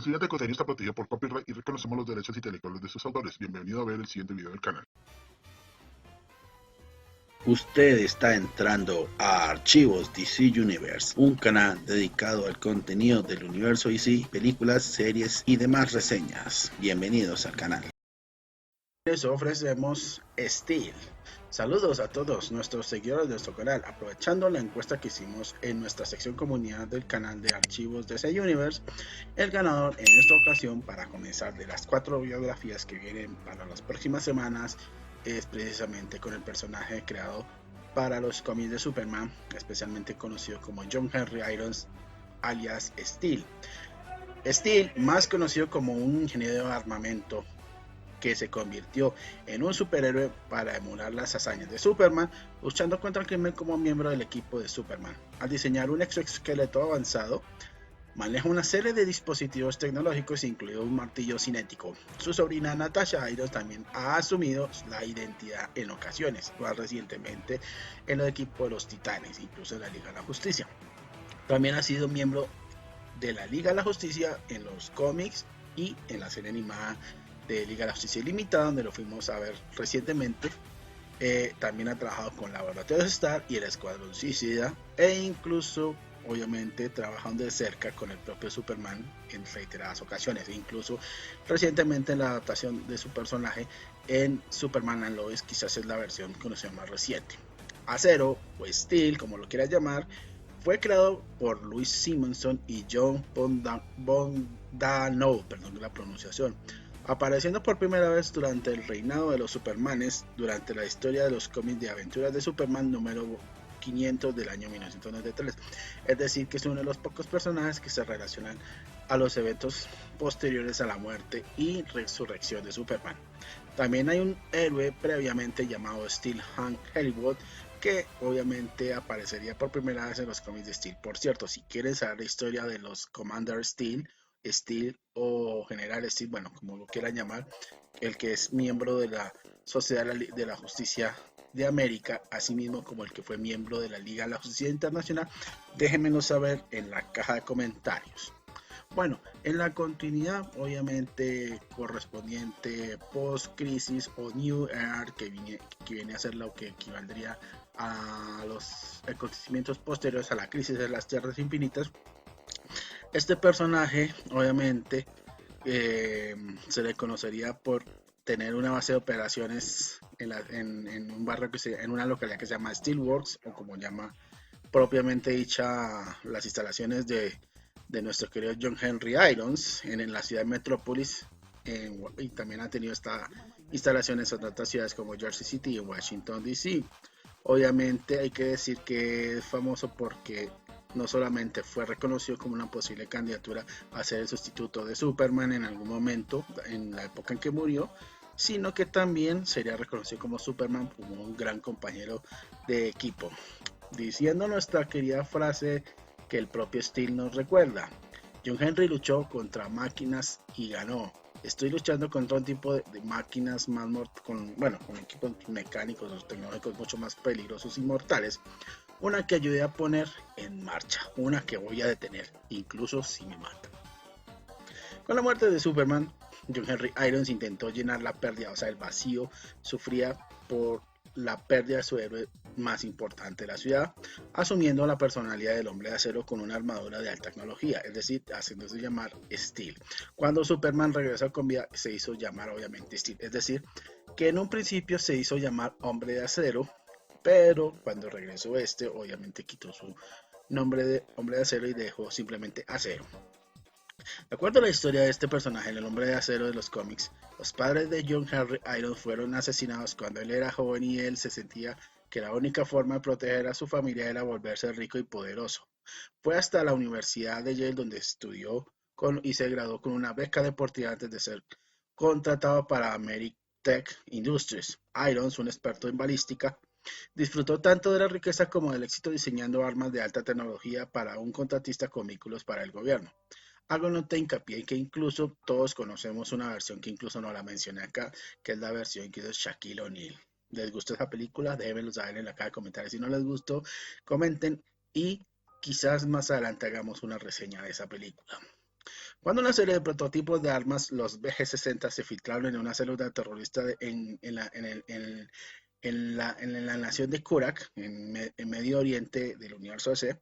El siguiente contenido está protegido por copyright y reconocemos los derechos intelectuales de sus autores. Bienvenido a ver el siguiente video del canal. Usted está entrando a Archivos DC Universe, un canal dedicado al contenido del universo DC, películas, series y demás reseñas. Bienvenidos al canal. Les ofrecemos Steel. Saludos a todos nuestros seguidores de nuestro canal. Aprovechando la encuesta que hicimos en nuestra sección comunidad del canal de Archivos DC Universe, el ganador en esta ocasión, para comenzar de las 4 biografías que vienen para las próximas semanas, es precisamente con el personaje creado para los cómics de Superman, especialmente conocido como John Henry Irons, alias Steel. Steel, más conocido como un ingeniero de armamento que se convirtió en un superhéroe para emular las hazañas de Superman, luchando contra el crimen como miembro del equipo de Superman. Al diseñar un exoesqueleto avanzado, maneja una serie de dispositivos tecnológicos, incluido un martillo cinético. Su sobrina Natasha Irons también ha asumido la identidad en ocasiones, más recientemente en el equipo de los Titanes, incluso en la Liga de la Justicia. También ha sido miembro de la Liga de la Justicia en los cómics y en la serie animada de Liga de la Justicia Ilimitada, donde lo fuimos a ver recientemente. También ha trabajado con Laboratorios Star y el Escuadrón Suicida, e incluso obviamente trabajando de cerca con el propio Superman en reiteradas ocasiones, e incluso recientemente en la adaptación de su personaje en Superman and Lois, quizás es la versión conocida más reciente. Acero, o Steel, como lo quieras llamar, fue creado por Louis Simonson y John Bondano, perdón la pronunciación, apareciendo por primera vez durante el reinado de los Supermanes durante la historia de los cómics de aventuras de Superman número 500 del año 1993. Es decir, que es uno de los pocos personajes que se relacionan a los eventos posteriores a la muerte y resurrección de Superman. También hay un héroe previamente llamado Steel Hank Hollywood, que obviamente aparecería por primera vez en los cómics de Steel. Por cierto, si quieren saber la historia de los Commander Steel o General Steel, bueno, como lo quieran llamar, el que es miembro de la Sociedad de la Justicia de América, así mismo como el que fue miembro de la Liga de la Justicia Internacional, déjenmelo saber en la caja de comentarios. Bueno, en la continuidad, obviamente correspondiente post-crisis o New Era, que viene a ser lo que equivaldría a los acontecimientos posteriores a la crisis de las Tierras Infinitas, este personaje obviamente se le conocería por tener una base de operaciones en un barrio en una localidad que se llama Steelworks, o como llama propiamente dicha las instalaciones de nuestro querido John Henry Irons en la ciudad de Metrópolis, y también ha tenido estas instalaciones en otras ciudades como Jersey City y Washington DC. Obviamente hay que decir que es famoso porque no solamente fue reconocido como una posible candidatura a ser el sustituto de Superman en algún momento en la época en que murió, sino que también sería reconocido como Superman, como un gran compañero de equipo. Diciendo nuestra querida frase que el propio Steel nos recuerda: John Henry luchó contra máquinas y ganó. Estoy luchando contra un tipo de máquinas más con equipos mecánicos o tecnológicos mucho más peligrosos y mortales. Una que ayude a poner en marcha, una que voy a detener, incluso si me mata. Con la muerte de Superman, John Henry Irons intentó llenar la pérdida, o sea, el vacío sufría por la pérdida de su héroe más importante de la ciudad, asumiendo la personalidad del hombre de acero con una armadura de alta tecnología, es decir, haciéndose llamar Steel. Cuando Superman regresó con vida, se hizo llamar obviamente Steel, es decir, que en un principio se hizo llamar hombre de acero, pero cuando regresó obviamente quitó su nombre de hombre de acero y dejó simplemente acero. De acuerdo a la historia de este personaje, el hombre de acero de los cómics, los padres de John Henry Irons fueron asesinados cuando él era joven y él se sentía que la única forma de proteger a su familia era volverse rico y poderoso. Fue hasta la Universidad de Yale donde estudió y se graduó con una beca deportiva antes de ser contratado para Ameritech Industries. Irons, un experto en balística, disfrutó tanto de la riqueza como del éxito diseñando armas de alta tecnología para un contratista con vehículos para el gobierno. Hago nota hincapié en que incluso todos conocemos una versión que incluso no la mencioné acá, que es la versión que hizo Shaquille O'Neal. ¿Les gustó esa película? Déjenmelo saber en la caja de comentarios. Si no les gustó, comenten y quizás más adelante hagamos una reseña de esa película. Cuando una serie de prototipos de armas, los BG-60, se filtraron en una célula terrorista en la nación de Kurak, en Medio Oriente del universo AC,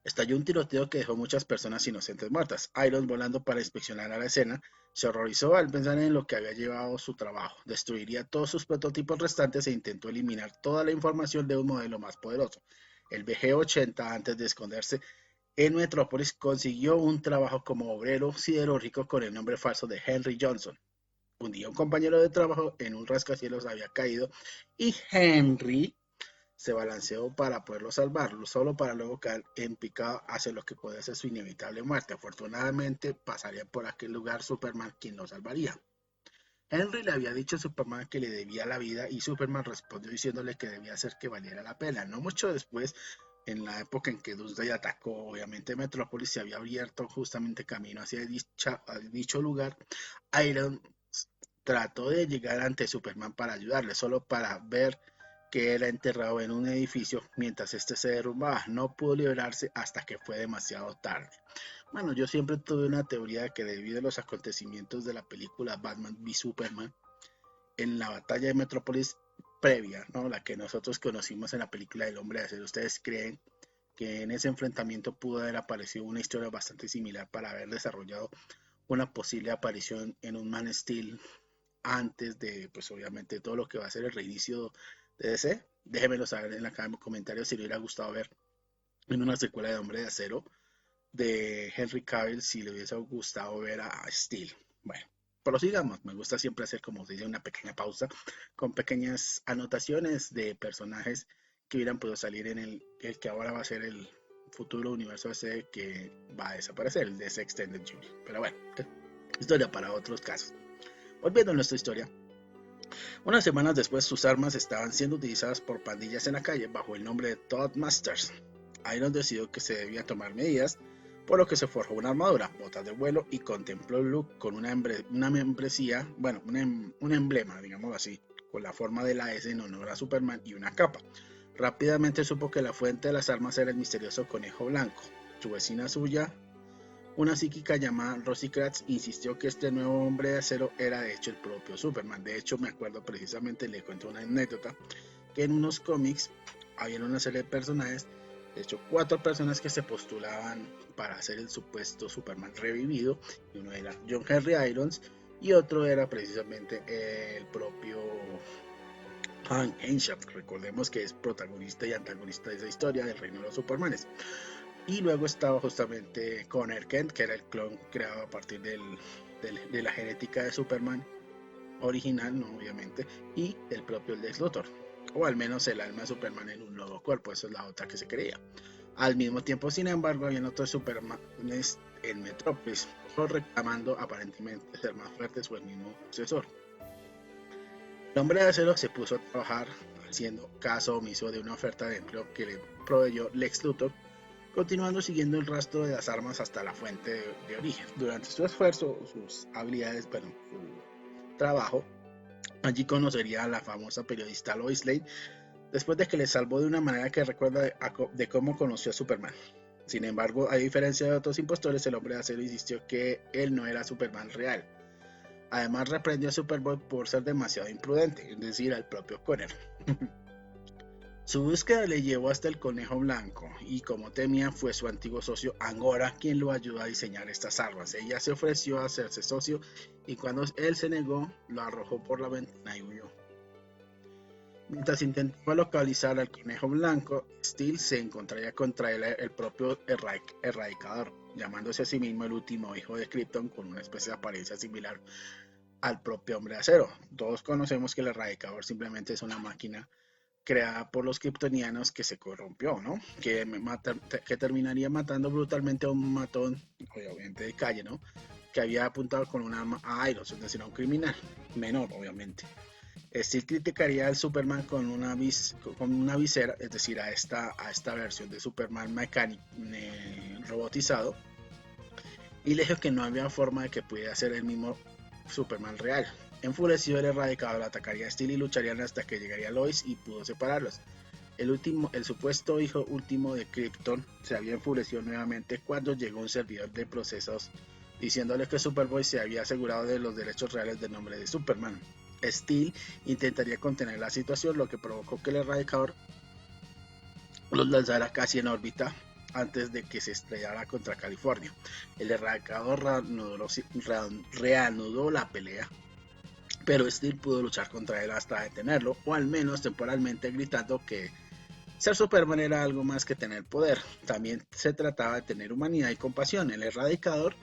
estalló un tiroteo que dejó muchas personas inocentes muertas. Irons, volando para inspeccionar a la escena, se horrorizó al pensar en lo que había llevado su trabajo. Destruiría todos sus prototipos restantes e intentó eliminar toda la información de un modelo más poderoso. El BG-80, antes de esconderse en Metrópolis, consiguió un trabajo como obrero siderúrgico con el nombre falso de Henry Johnson. Un día un compañero de trabajo en un rascacielos había caído y Henry se balanceó para poderlo salvar, solo para luego caer en picado hacia lo que podía ser su inevitable muerte. Afortunadamente pasaría por aquel lugar Superman, quien lo salvaría. Henry le había dicho a Superman que le debía la vida y Superman respondió diciéndole que debía hacer que valiera la pena. No mucho después, en la época en que Doomsday atacó, obviamente Metrópolis se había abierto justamente camino hacia dicho lugar. Iron trató de llegar ante Superman para ayudarle, solo para ver que era enterrado en un edificio mientras este se derrumbaba. No pudo liberarse hasta que fue demasiado tarde. Bueno, yo siempre tuve una teoría de que debido a los acontecimientos de la película Batman v Superman, en la batalla de Metrópolis previa, ¿no? La que nosotros conocimos en la película del Hombre de Acero, ¿ustedes creen que en ese enfrentamiento pudo haber aparecido una historia bastante similar para haber desarrollado una posible aparición en un Man Steel antes de, pues obviamente, todo lo que va a ser el reinicio de DC? Déjenmelo saber en la caja de comentarios si le hubiera gustado ver en una secuela de Hombre de Acero de Henry Cavill, si le hubiese gustado ver a Steel. Bueno, prosigamos. Me gusta siempre hacer, como se dice, una pequeña pausa con pequeñas anotaciones de personajes que hubieran podido salir en el que ahora va a ser el futuro universo ese que va a desaparecer, el DC Extended Universe. Pero bueno, historia para otros casos. Volviendo a nuestra historia, unas semanas después sus armas estaban siendo utilizadas por pandillas en la calle bajo el nombre de Todd Masters. Iron decidió que se debía tomar medidas, por lo que se forjó una armadura, botas de vuelo y contempló el look con una membresía, bueno, un emblema, digamos así, con la forma de la S en honor a Superman y una capa. Rápidamente supo que la fuente de las armas era el misterioso conejo blanco. Su vecina suya, una psíquica llamada Rosie Kratz, insistió que este nuevo hombre de acero era de hecho el propio Superman. De hecho, me acuerdo precisamente, le cuento una anécdota, que en unos cómics había una serie de personajes, de hecho 4 personas que se postulaban para ser el supuesto Superman revivido, y uno era John Henry Irons y otro era precisamente el propio Hank Henshaw. Recordemos que es protagonista y antagonista de esa historia del reino de los Supermanes. Y luego estaba justamente Connor Kent, que era el clon creado a partir de la genética de Superman original, no obviamente, y el propio Lex Luthor, o al menos el alma de Superman en un nuevo cuerpo. Eso es la otra que se creía. Al mismo tiempo, sin embargo, había otros Supermanes en Metrópolis, reclamando aparentemente ser más fuertes o el mismo sucesor. El hombre de acero se puso a trabajar haciendo caso omiso de una oferta de empleo que le proveyó Lex Luthor, continuando siguiendo el rastro de las armas hasta la fuente de origen. Durante su esfuerzo, sus habilidades, bueno, su trabajo, allí conocería a la famosa periodista Lois Lane, después de que le salvó de una manera que recuerda de cómo conoció a Superman. Sin embargo, a diferencia de otros impostores, el hombre de acero insistió que él no era Superman real. Además, reprendió a Superboy por ser demasiado imprudente, es decir, al propio Connor. Su búsqueda le llevó hasta el conejo blanco y, como temía, fue su antiguo socio Angora quien lo ayudó a diseñar estas armas. Ella se ofreció a hacerse socio y cuando él se negó, lo arrojó por la ventana y huyó. Mientras intentaba localizar al conejo blanco, Steel se encontraría contra él el propio Erradicador, llamándose a sí mismo el último hijo de Krypton, con una especie de apariencia similar al propio Hombre de Acero. Todos conocemos que el Erradicador simplemente es una máquina creada por los kryptonianos que se corrompió, ¿no? Que terminaría matando brutalmente a un matón, obviamente de calle, ¿no? Que había apuntado con un arma a Iron, es decir, a un criminal menor, obviamente. Steel criticaría al Superman con una visera, es decir, a esta versión de Superman mecánico robotizado, y le dijo que no había forma de que pudiera ser el mismo Superman real. Enfurecido, el Erradicador atacaría a Steel y lucharían hasta que llegaría Lois y pudo separarlos. El supuesto hijo último de Krypton se había enfurecido nuevamente cuando llegó un servidor de procesos diciéndole que Superboy se había asegurado de los derechos reales del nombre de Superman. Steel intentaría contener la situación, lo que provocó que el Erradicador los lanzara casi en órbita antes de que se estrellara contra California. El Erradicador reanudó la pelea, pero Steel pudo luchar contra él hasta detenerlo, o al menos temporalmente, gritando que ser Superman era algo más que tener poder, también se trataba de tener humanidad y compasión. El Erradicador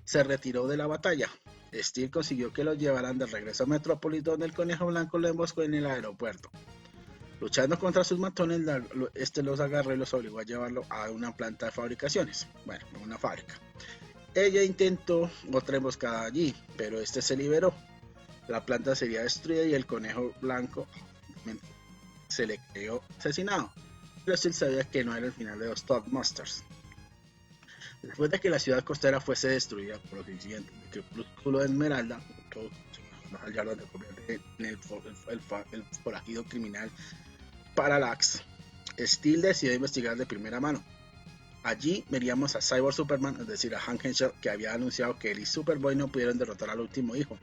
se retiró de la batalla. Steel consiguió que los llevaran de regreso a Metrópolis, donde el Conejo Blanco lo emboscó en el aeropuerto. Luchando contra sus matones, los agarró y los obligó a llevarlo a una planta de fabricaciones, bueno, a una fábrica. Ella intentó otra emboscada allí, pero se liberó. La planta sería destruida y el Conejo Blanco se le creyó asesinado, pero Steel sabía que no era el final de los Toadmasters. Después de que la ciudad costera fuese destruida por los incidentes de Crepúsculo de Esmeralda, donde convierte en el forajido criminal Parallax, Steel decidió investigar de primera mano. Allí veríamos a Cyborg Superman, es decir, a Hank Henshaw, que había anunciado que él y Superboy no pudieron derrotar al último hijo,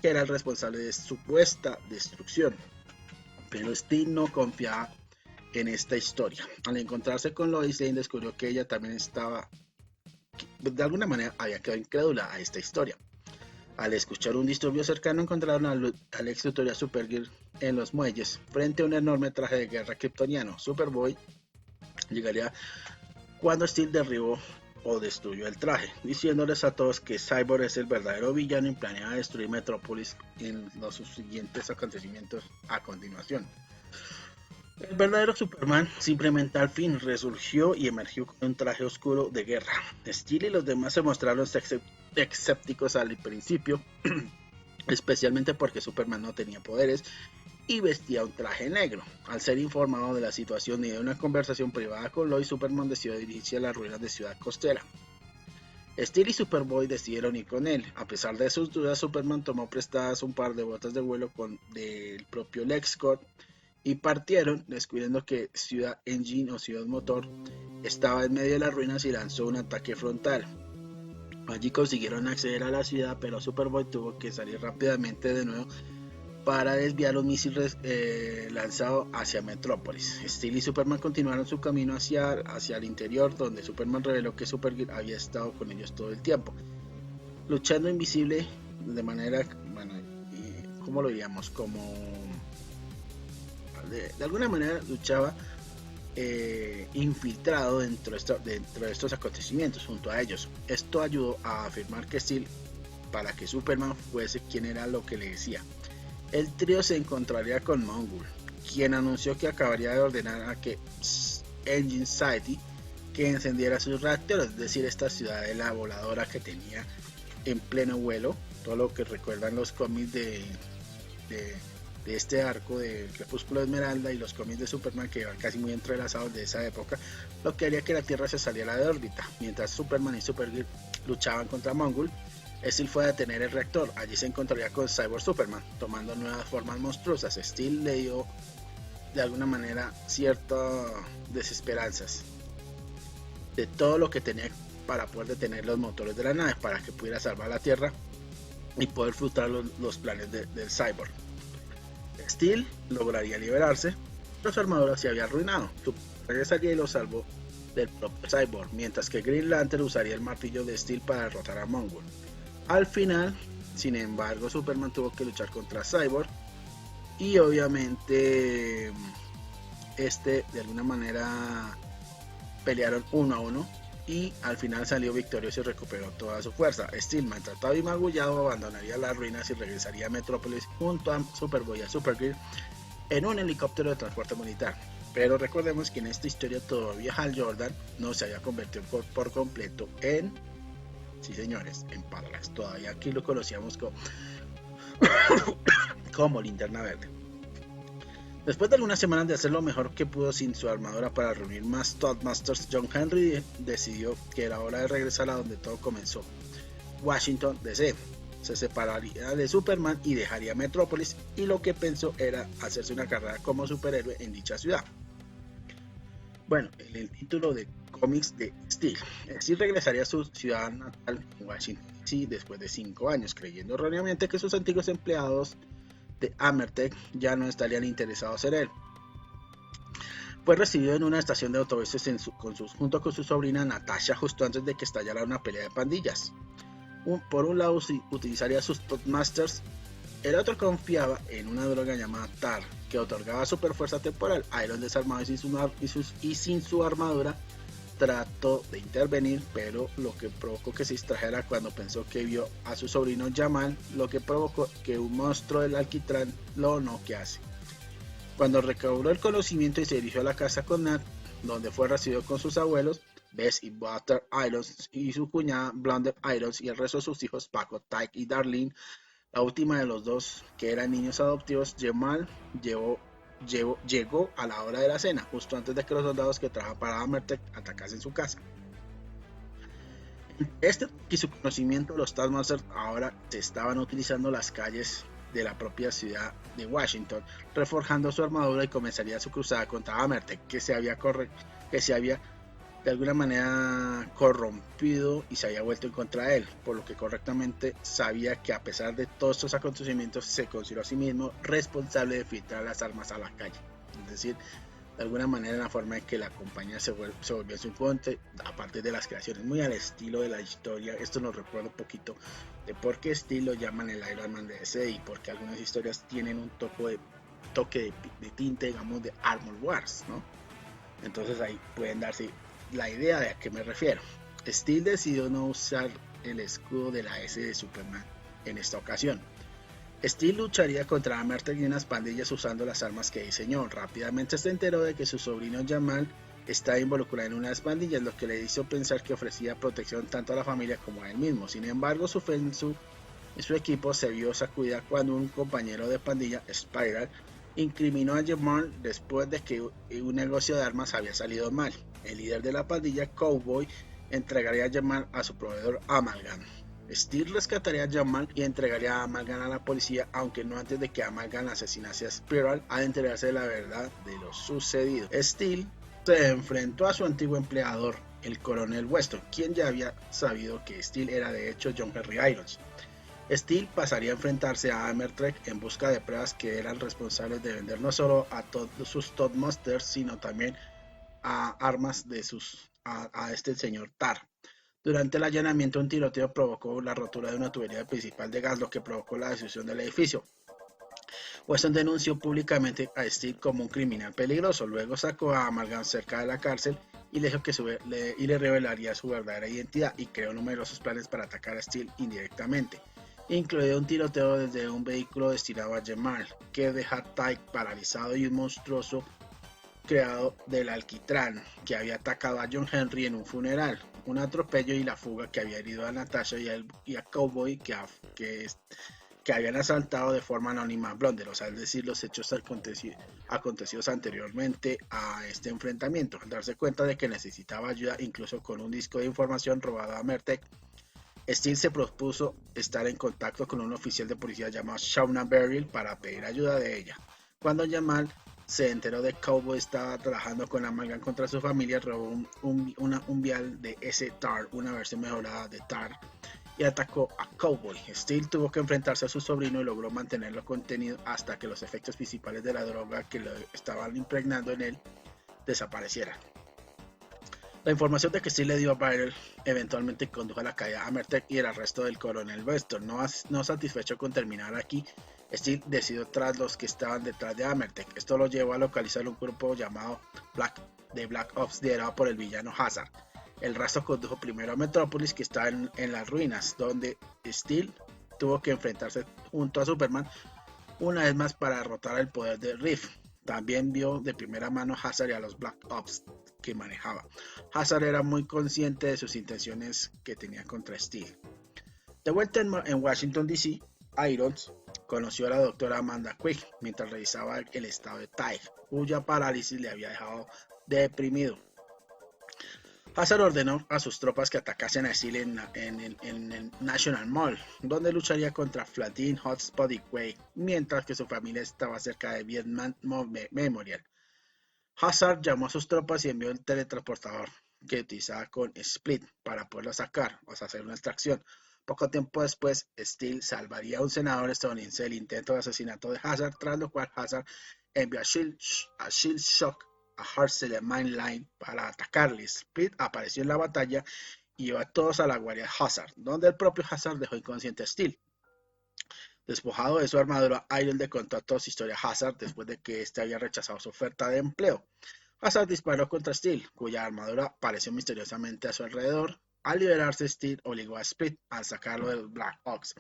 que era el responsable de su supuesta destrucción. Pero Steel no confiaba en esta historia. Al encontrarse con Lois Lane, descubrió que ella también de alguna manera había quedado incrédula a esta historia. Al escuchar un disturbio cercano, encontraron al ex tutorial Supergirl en los muelles, frente a un enorme traje de guerra kryptoniano. Superboy llegaría cuando Steel derribó o destruyó el traje, diciéndoles a todos que Cyborg es el verdadero villano y planeaba destruir Metrópolis en los siguientes acontecimientos a continuación. El verdadero Superman simplemente al fin resurgió y emergió con un traje oscuro de guerra. Steel y los demás se mostraron escépticos al principio, especialmente porque Superman no tenía poderes y vestía un traje negro. Al ser informado de la situación y de una conversación privada con Lois, Superman decidió dirigirse a las ruinas de Ciudad Costera. Steel y Superboy decidieron ir con él. A pesar de sus dudas, Superman tomó prestadas un par de botas de vuelo del propio LexCorp y partieron, descubriendo que Ciudad Engine o Ciudad Motor estaba en medio de las ruinas y lanzó un ataque frontal. Allí consiguieron acceder a la ciudad, pero Superboy tuvo que salir rápidamente de nuevo para desviar los misiles lanzados hacia Metrópolis. Steel y Superman continuaron su camino hacia el interior, donde Superman reveló que Supergirl había estado con ellos todo el tiempo, luchando invisible de manera, bueno, ¿cómo lo diríamos? Como de alguna manera luchaba infiltrado dentro de estos acontecimientos junto a ellos. Esto ayudó a afirmar que Steel, para que Superman fuese quien era lo que le decía. El trío se encontraría con Mongul, quien anunció que acabaría de ordenar a que Engine City que encendiera sus reactores, es decir, esta ciudadela voladora que tenía en pleno vuelo, todo lo que recuerdan los cómics de este arco de Crepúsculo de Esmeralda y los cómics de Superman, que iban casi muy entrelazados de esa época, lo que haría que la Tierra se saliera de órbita. Mientras Superman y Supergirl luchaban contra Mongul, Steel fue a detener el reactor. Allí se encontraría con Cyborg Superman, tomando nuevas formas monstruosas. Steel le dio de alguna manera ciertas desesperanzas de todo lo que tenía para poder detener los motores de la nave, para que pudiera salvar la Tierra y poder frustrar los planes del Cyborg. Steel lograría liberarse, pero su armadura se había arruinado. Superman regresaría y lo salvó del propio Cyborg, mientras que Green Lantern usaría el martillo de Steel para derrotar a Mongul. Al final, sin embargo, Superman tuvo que luchar contra Cyborg y obviamente de alguna manera pelearon 1 a 1 y al final salió victorioso y recuperó toda su fuerza. Steel, maltratado y magullado, abandonaría las ruinas y regresaría a Metrópolis junto a Superboy y a Supergirl en un helicóptero de transporte militar. Pero recordemos que en esta historia todavía Hal Jordan no se había convertido por completo en, sí señores, en Parallax. Todavía aquí lo conocíamos como Linterna Verde. Después de algunas semanas de hacer lo mejor que pudo sin su armadura para reunir más Toadmasters, John Henry decidió que era hora de regresar a donde todo comenzó, Washington DC. Se separaría de Superman y dejaría Metrópolis, y lo que pensó era hacerse una carrera como superhéroe en dicha ciudad. Bueno, en el título de cómics de Steel. Steel regresaría a su ciudad natal en Washington DC después de 5 años, creyendo erróneamente que sus antiguos empleados de Amertech ya no estarían interesados en él. Fue recibido en una estación de autobuses junto con su sobrina Natasha justo antes de que estallara una pelea de pandillas. Por un lado utilizaría sus Toastmasters, el otro confiaba en una droga llamada TAR que otorgaba superfuerza temporal. Iron, desarmado y sin su armadura, trató de intervenir, pero lo que provocó que se distrajera cuando pensó que vio a su sobrino Jamal, lo que provocó que un monstruo del alquitrán lo noquease. Cuando recobró el conocimiento y se dirigió a la casa con Nat, donde fue recibido con sus abuelos, Bess y Butter Irons, y su cuñada Blunder Irons, y el resto de sus hijos Paco, Tyke y Darlene, la última de los dos, que eran niños adoptivos. Jamal llegó a la hora de la cena, justo antes de que los soldados que trabajaban para Amertech atacasen su casa. Este y su conocimiento, los Taskmasters ahora se estaban utilizando las calles de la propia ciudad de Washington, reforjando su armadura, y comenzaría su cruzada contra Amertech, que se había de alguna manera corrompido y se había vuelto en contra de él, por lo que correctamente sabía que a pesar de todos estos acontecimientos se consideró a sí mismo responsable de filtrar las armas a la calle. Es decir, de alguna manera la forma en que la compañía se volvió su fuente, aparte de las creaciones muy al estilo de la historia. Esto nos recuerda un poquito de por qué Steel lo llaman el Iron Man de DC, y porque algunas historias tienen un toque de tinte, digamos, de Armor Wars, ¿no? Entonces ahí pueden darse la idea de a qué me refiero. Steel decidió no usar el escudo de la S de Superman en esta ocasión. Steel lucharía contra Amertech y unas pandillas usando las armas que diseñó. Rápidamente se enteró de que su sobrino Jamal estaba involucrado en unas pandillas, lo que le hizo pensar que ofrecía protección tanto a la familia como a él mismo. Sin embargo, su fe en su equipo se vio sacudida cuando un compañero de pandilla, Spiral, incriminó a Jamal después de que un negocio de armas había salido mal. El líder de la pandilla, Cowboy, entregaría a Jamal a su proveedor Amalgam. Steel rescataría a Jamal y entregaría a Amalgam a la policía, aunque no antes de que Amalgam asesinase a Spiral, al enterarse de la verdad de lo sucedido. Steel se enfrentó a su antiguo empleador, el coronel Weston, quien ya había sabido que Steel era de hecho John Henry Irons. Steel pasaría a enfrentarse a Amertech en busca de pruebas que eran responsables de vender no solo a todos sus Toastmasters, sino también a armas de a este señor Tar. Durante el allanamiento, un tiroteo provocó la rotura de una tubería principal de gas, lo que provocó la destrucción del edificio. Weston denunció públicamente a Steel como un criminal peligroso. Luego sacó a Amalgam cerca de la cárcel y le dijo que le revelaría su verdadera identidad, y creó numerosos planes para atacar a Steel indirectamente, incluido un tiroteo desde un vehículo destinado a Jamal, que deja a Tyke paralizado, y un monstruoso creado del alquitrán que había atacado a John Henry en un funeral, un atropello y la fuga que había herido a Natasha y a Cowboy, que habían asaltado de forma anónima a Blunder, o sea, es decir, los hechos acontecidos anteriormente a este enfrentamiento. Al darse cuenta de que necesitaba ayuda, incluso con un disco de información robado a Amertech, Steel se propuso estar en contacto con un oficial de policía llamado Shauna Beryl para pedir ayuda de ella. Cuando Jamal se enteró de que Cowboy estaba trabajando con Amalgam contra su familia, robó un vial de S-TAR, una versión mejorada de TAR, y atacó a Cowboy. Steel tuvo que enfrentarse a su sobrino y logró mantenerlo contenido hasta que los efectos principales de la droga que lo estaban impregnando en él desaparecieran. La información de que Steel le dio a Beryl eventualmente condujo a la caída de Amertech y el arresto del coronel Weston. No satisfecho con terminar aquí, Steel decidió tras los que estaban detrás de Amertech. Esto lo llevó a localizar un grupo llamado Black Ops, liderado por el villano Hazard. El rastro condujo primero a Metrópolis, que está en las ruinas, donde Steel tuvo que enfrentarse junto a Superman una vez más para derrotar el poder de Rift. También vio de primera mano a Hazard y a los Black Ops que manejaba. Hazard era muy consciente de sus intenciones que tenía contra Steel. De vuelta en Washington DC, Irons conoció a la doctora Amanda Quick mientras revisaba el estado de Tyke, cuya parálisis le había dejado deprimido. Hazard ordenó a sus tropas que atacasen a Steel en el National Mall, donde lucharía contra Flatine, Hotspot y Quake, mientras que su familia estaba cerca de Vietnam Memorial. Hazard llamó a sus tropas y envió el teletransportador. que utilizaba con Split para poderlo sacar, o sea, hacer una extracción. Poco tiempo después, Steel salvaría a un senador estadounidense del intento de asesinato de Hazard, tras lo cual Hazard envió a Shield Shock a Hartzell Mainline para atacarle. Split apareció en la batalla y llevó a todos a la guardia de Hazard, donde el propio Hazard dejó inconsciente a Steel. Despojado de su armadura, Iron le contó toda su historia a Hazard después de que éste había rechazado su oferta de empleo. Hazard disparó contra Steel, cuya armadura apareció misteriosamente a su alrededor. Al liberarse, Steel obligó a Split a sacarlo del Black Ops.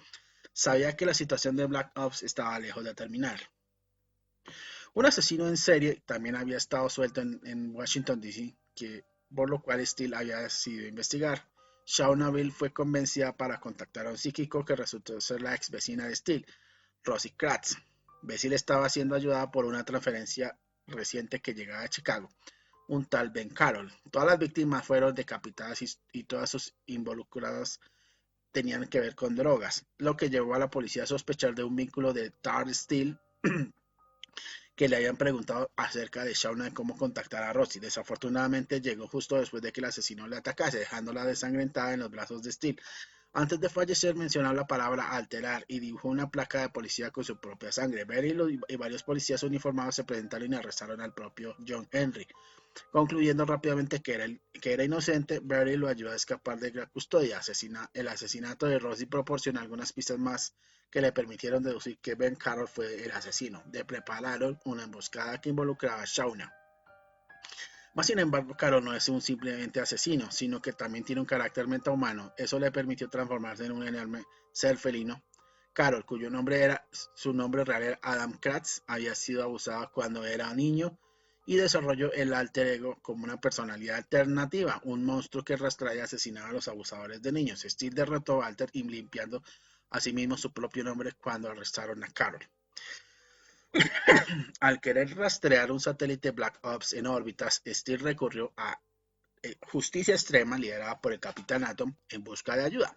Sabía que la situación de Black Ops estaba lejos de terminar. Un asesino en serie también había estado suelto en Washington, D.C., por lo cual Steel había decidido investigar. Shauna Bill fue convencida para contactar a un psíquico que resultó ser la ex vecina de Steel, Rosie Kratz. Basil estaba siendo ayudada por una transferencia reciente que llegaba a Chicago, un tal Ben Carroll. Todas las víctimas fueron decapitadas y todas sus involucradas tenían que ver con drogas, lo que llevó a la policía a sospechar de un vínculo de Tar Steel que le habían preguntado acerca de Shauna de cómo contactar a Rosie. Desafortunadamente llegó justo después de que el asesino le atacase, dejándola desangrentada en los brazos de Steel. Antes de fallecer mencionó la palabra alterar y dibujó una placa de policía con su propia sangre. Beryl y varios policías uniformados se presentaron y arrestaron al propio John Henry. Concluyendo rápidamente que era inocente, Beryl lo ayudó a escapar de la custodia. El asesinato de Rosie proporcionó algunas pistas más que le permitieron deducir que Ben Carroll fue el asesino. Le prepararon una emboscada que involucraba a Shauna. Más sin embargo, Carroll no es un simplemente asesino, sino que también tiene un carácter metahumano. Eso le permitió transformarse en un enorme ser felino. Carroll, su nombre real era Adam Kratz, había sido abusado cuando era niño y desarrolló el alter ego como una personalidad alternativa, un monstruo que rastreaba y asesinaba a los abusadores de niños. Steel derrotó a Alter y limpiando asimismo su propio nombre cuando arrestaron a Carroll. Al querer rastrear un satélite Black Ops en órbitas, Steel recurrió a Justicia Extrema, liderada por el Capitán Atom, en busca de ayuda.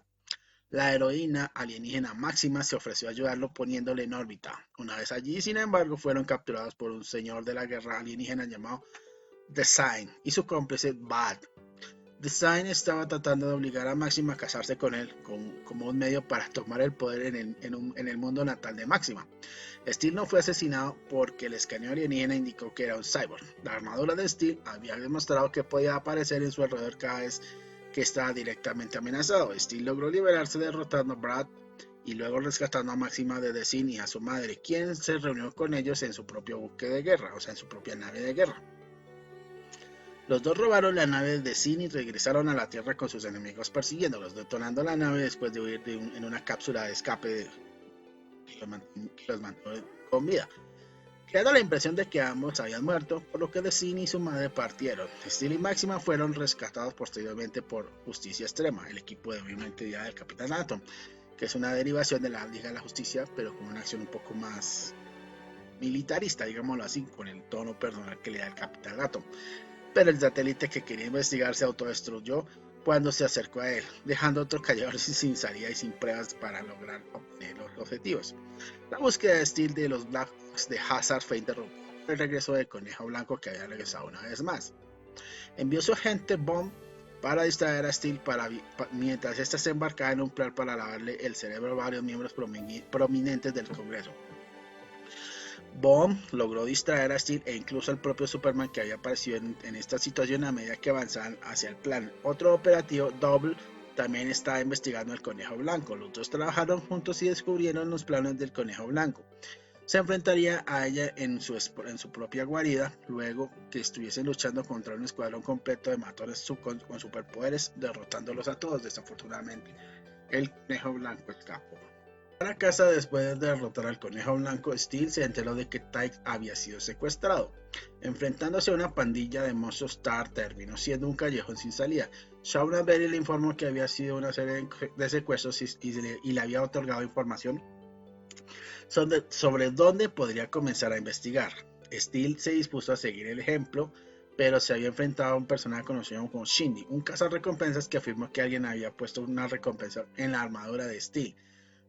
La heroína alienígena Máxima se ofreció a ayudarlo poniéndole en órbita. Una vez allí, sin embargo, fueron capturados por un señor de la guerra alienígena llamado Design y su cómplice Bad. Design estaba tratando de obligar a Máxima a casarse con él como un medio para tomar el poder en el mundo natal de Máxima. Steel no fue asesinado porque el escaneo alienígena indicó que era un cyborg. La armadura de Steel había demostrado que podía aparecer en su alrededor cada vez que estaba directamente amenazado. Steel logró liberarse derrotando a Brad y luego rescatando a Máxima de Design y a su madre, quien se reunió con ellos en su propio buque de guerra, o sea, en su propia nave de guerra. Los dos robaron la nave de Design y regresaron a la Tierra con sus enemigos persiguiéndolos, detonando la nave después de huir en una cápsula de escape que los mantuvo con vida, creando la impresión de que ambos habían muerto, por lo que Design y su madre partieron. Steel y Máxima fueron rescatados posteriormente por Justicia Extrema, el equipo de una entidad del Capitán Atom, que es una derivación de la Liga de la Justicia, pero con una acción un poco más militarista, digámoslo así, con el tono personal que le da el Capitán Atom. Pero el satélite que quería investigar se autodestruyó cuando se acercó a él, dejando otro callejón sin salida y sin pruebas para lograr obtener los objetivos. La búsqueda de Steel de los Black Ops de Hazard fue interrumpida por el regreso del Conejo Blanco, que había regresado una vez más. Envió su agente Bomb para distraer a Steel mientras ésta se embarcaba en un plan para lavarle el cerebro a varios miembros prominentes del Congreso. Bomb logró distraer a Steel e incluso al propio Superman, que había aparecido en esta situación a medida que avanzaban hacia el plan. Otro operativo, Double, también estaba investigando el Conejo Blanco. Los dos trabajaron juntos y descubrieron los planes del Conejo Blanco. Se enfrentaría a ella en su propia guarida, luego que estuviesen luchando contra un escuadrón completo de matones con superpoderes, derrotándolos a todos. Desafortunadamente, el Conejo Blanco escapó. A casa después de derrotar al Conejo Blanco, Steel se enteró de que Tyke había sido secuestrado. Enfrentándose a una pandilla de monstruos, Tar terminó siendo un callejón sin salida. Shauna Berry le informó que había sido una serie de secuestros y le había otorgado información sobre dónde podría comenzar a investigar. Steel se dispuso a seguir el ejemplo, pero se había enfrentado a un personaje conocido como Shindy, un cazarrecompensas que afirmó que alguien había puesto una recompensa en la armadura de Steel,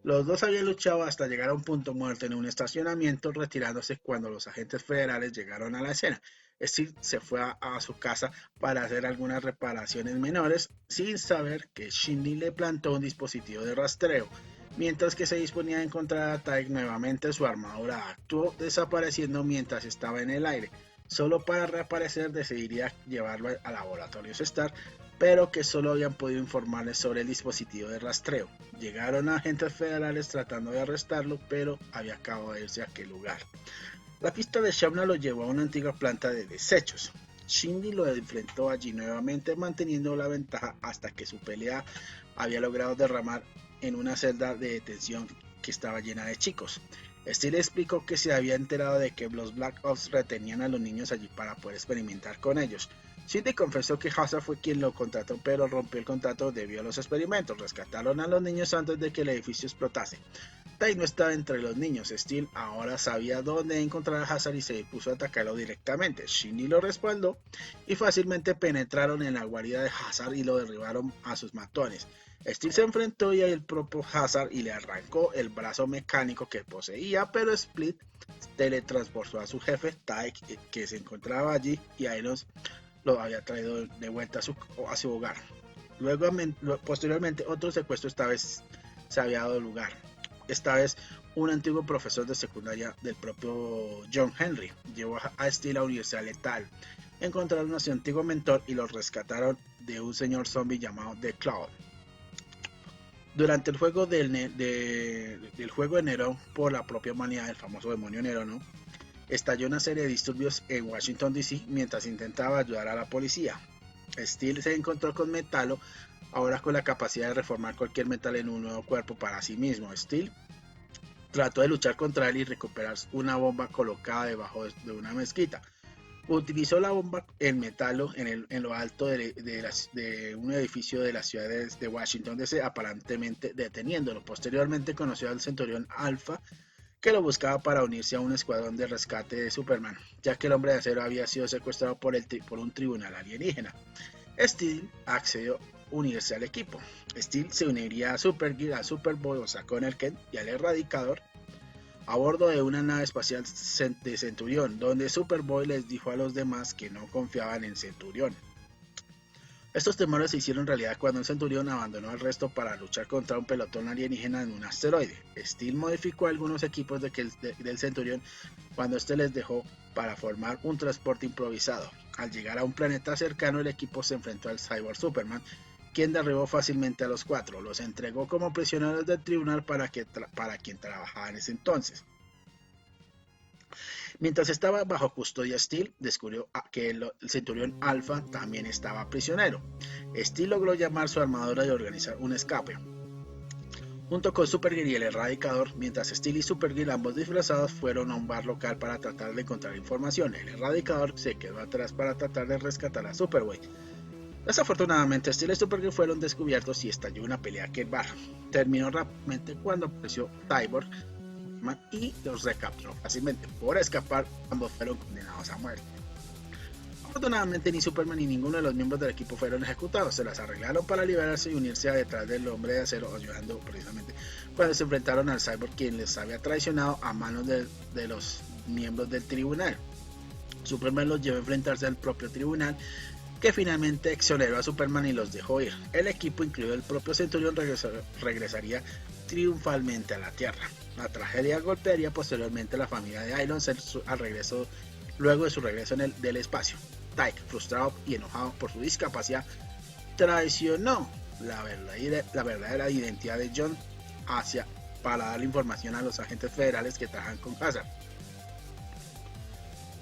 Los dos habían luchado hasta llegar a un punto muerto en un estacionamiento, retirándose cuando los agentes federales llegaron a la escena. Steel se fue a su casa para hacer algunas reparaciones menores, sin saber que Shindy le plantó un dispositivo de rastreo. Mientras que se disponía a encontrar a Tyke nuevamente, su armadura actuó, desapareciendo mientras estaba en el aire. Solo para reaparecer decidiría llevarlo a Laboratorios Stark, pero que solo habían podido informarles sobre el dispositivo de rastreo. Llegaron agentes federales tratando de arrestarlo, pero había acabado de irse a aquel lugar. La pista de Shamna lo llevó a una antigua planta de desechos. Shindy lo enfrentó allí nuevamente, manteniendo la ventaja hasta que su pelea había logrado derramar en una celda de detención que estaba llena de chicos. Steel explicó que se había enterado de que los Black Ops retenían a los niños allí para poder experimentar con ellos. Shindy confesó que Hazard fue quien lo contrató, pero rompió el contrato debido a los experimentos. Rescataron a los niños antes de que el edificio explotase. Tyke no estaba entre los niños. Steel ahora sabía dónde encontrar a Hazard y se puso a atacarlo directamente. Shindy lo respaldó y fácilmente penetraron en la guarida de Hazard y lo derribaron a sus matones. Steel se enfrentó y al propio Hazard y le arrancó el brazo mecánico que poseía, pero Split teletransportó a su jefe, Tyke, que se encontraba allí, y Irons lo había traído de vuelta a su hogar. Luego, posteriormente, otro secuestro esta vez se había dado lugar. Esta vez, un antiguo profesor de secundaria del propio John Henry llevó a Steel a la Universidad Letal. Encontraron a su antiguo mentor y lo rescataron de un señor zombie llamado The Cloud. Durante el juego del juego de Nerón por la propia humanidad del famoso demonio Nerón, estalló una serie de disturbios en Washington DC mientras intentaba ayudar a la policía. Steel se encontró con Metalo, ahora con la capacidad de reformar cualquier metal en un nuevo cuerpo para sí mismo. Steel trató de luchar contra él y recuperar una bomba colocada debajo de una mezquita. Utilizó la bomba en Metalo en lo alto de un edificio de las ciudades de Washington DC, aparentemente deteniéndolo. Posteriormente conoció al Centurión Alpha, que lo buscaba para unirse a un escuadrón de rescate de Superman, ya que el Hombre de Acero había sido secuestrado por un tribunal alienígena. Steel accedió a unirse al equipo. Steel se uniría a Supergirl, a Superboy, o sea, Connor Kent y al Erradicador a bordo de una nave espacial de Centurión, donde Superboy les dijo a los demás que no confiaban en Centurión. Estos temores se hicieron realidad cuando el Centurión abandonó al resto para luchar contra un pelotón alienígena en un asteroide. Steel modificó algunos equipos del Centurión cuando este les dejó para formar un transporte improvisado. Al llegar a un planeta cercano, el equipo se enfrentó al Cyborg Superman, quien derribó fácilmente a los cuatro. Los entregó como prisioneros del tribunal para quien trabajaba en ese entonces. Mientras estaba bajo custodia, Steel descubrió que el Centurión Alpha también estaba prisionero. Steel logró llamar su armadura y organizar un escape. Junto con Supergirl y el Erradicador, mientras Steel y Supergirl, ambos disfrazados, fueron a un bar local para tratar de encontrar información. El Erradicador se quedó atrás para tratar de rescatar a Superboy. Desafortunadamente, Steel y Supergirl fueron descubiertos y estalló una pelea en aquel bar. Terminó rápidamente cuando apareció Cyborg y los recapturó fácilmente. Por escapar, ambos fueron condenados a muerte. Afortunadamente, ni Superman ni ninguno de los miembros del equipo fueron ejecutados. Se las arreglaron para liberarse y unirse a detrás del Hombre de Acero, ayudando precisamente cuando se enfrentaron al Cyborg, quien les había traicionado a manos de los miembros del tribunal. Superman los llevó a enfrentarse al propio tribunal, que finalmente exoneró a Superman y los dejó ir. El equipo, incluido el propio Centurión, regresaría triunfalmente a la Tierra. La tragedia golpearía posteriormente a la familia de Iron luego de su regreso del espacio. Tyke, frustrado y enojado por su discapacidad, traicionó la verdadera identidad de John para darle información a los agentes federales que trabajan con Hazard.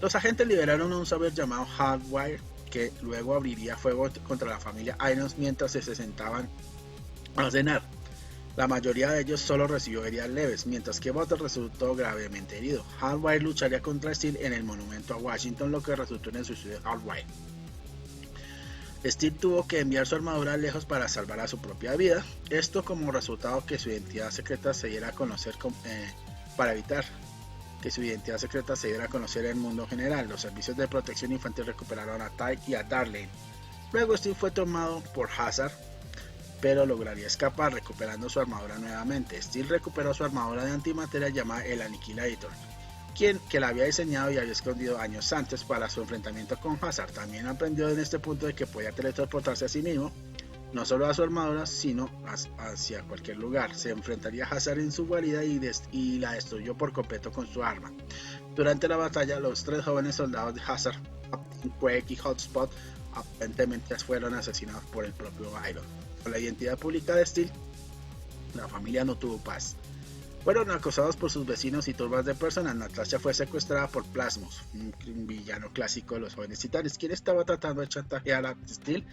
Los agentes liberaron a un saber llamado Hardwire, que luego abriría fuego contra la familia Irons mientras se sentaban a cenar. La mayoría de ellos solo recibió heridas leves, mientras que Butter resultó gravemente herido. Hardwire lucharía contra Steel en el monumento a Washington, lo que resultó en el suicidio de Hardwire. Steel tuvo que enviar su armadura lejos para salvar a su propia vida, esto como resultado que su identidad secreta se diera a conocer para evitar que su identidad secreta se diera a conocer en el mundo general. Los servicios de protección infantil recuperaron a Tyke y a Darlene. Luego Steel fue tomado por Hazard pero lograría escapar recuperando su armadura nuevamente. Steel recuperó su armadura de antimateria llamada el Annihilator, que la había diseñado y había escondido años antes para su enfrentamiento con Hazard. También aprendió en este punto de que podía teletransportarse a sí mismo, no solo a su armadura, sino hacia cualquier lugar. Se enfrentaría a Hazard en su guarida y la destruyó por completo con su arma. Durante la batalla, los 3 jóvenes soldados de Hazard, Quake y Hotspot, aparentemente fueron asesinados por el propio Iron. Con la identidad pública de Steel, la familia no tuvo paz. Fueron acosados por sus vecinos y turbas de personas. Natasha fue secuestrada por Plasmos, un villano clásico de los jóvenes titanes, quien estaba tratando de chantajear a Steel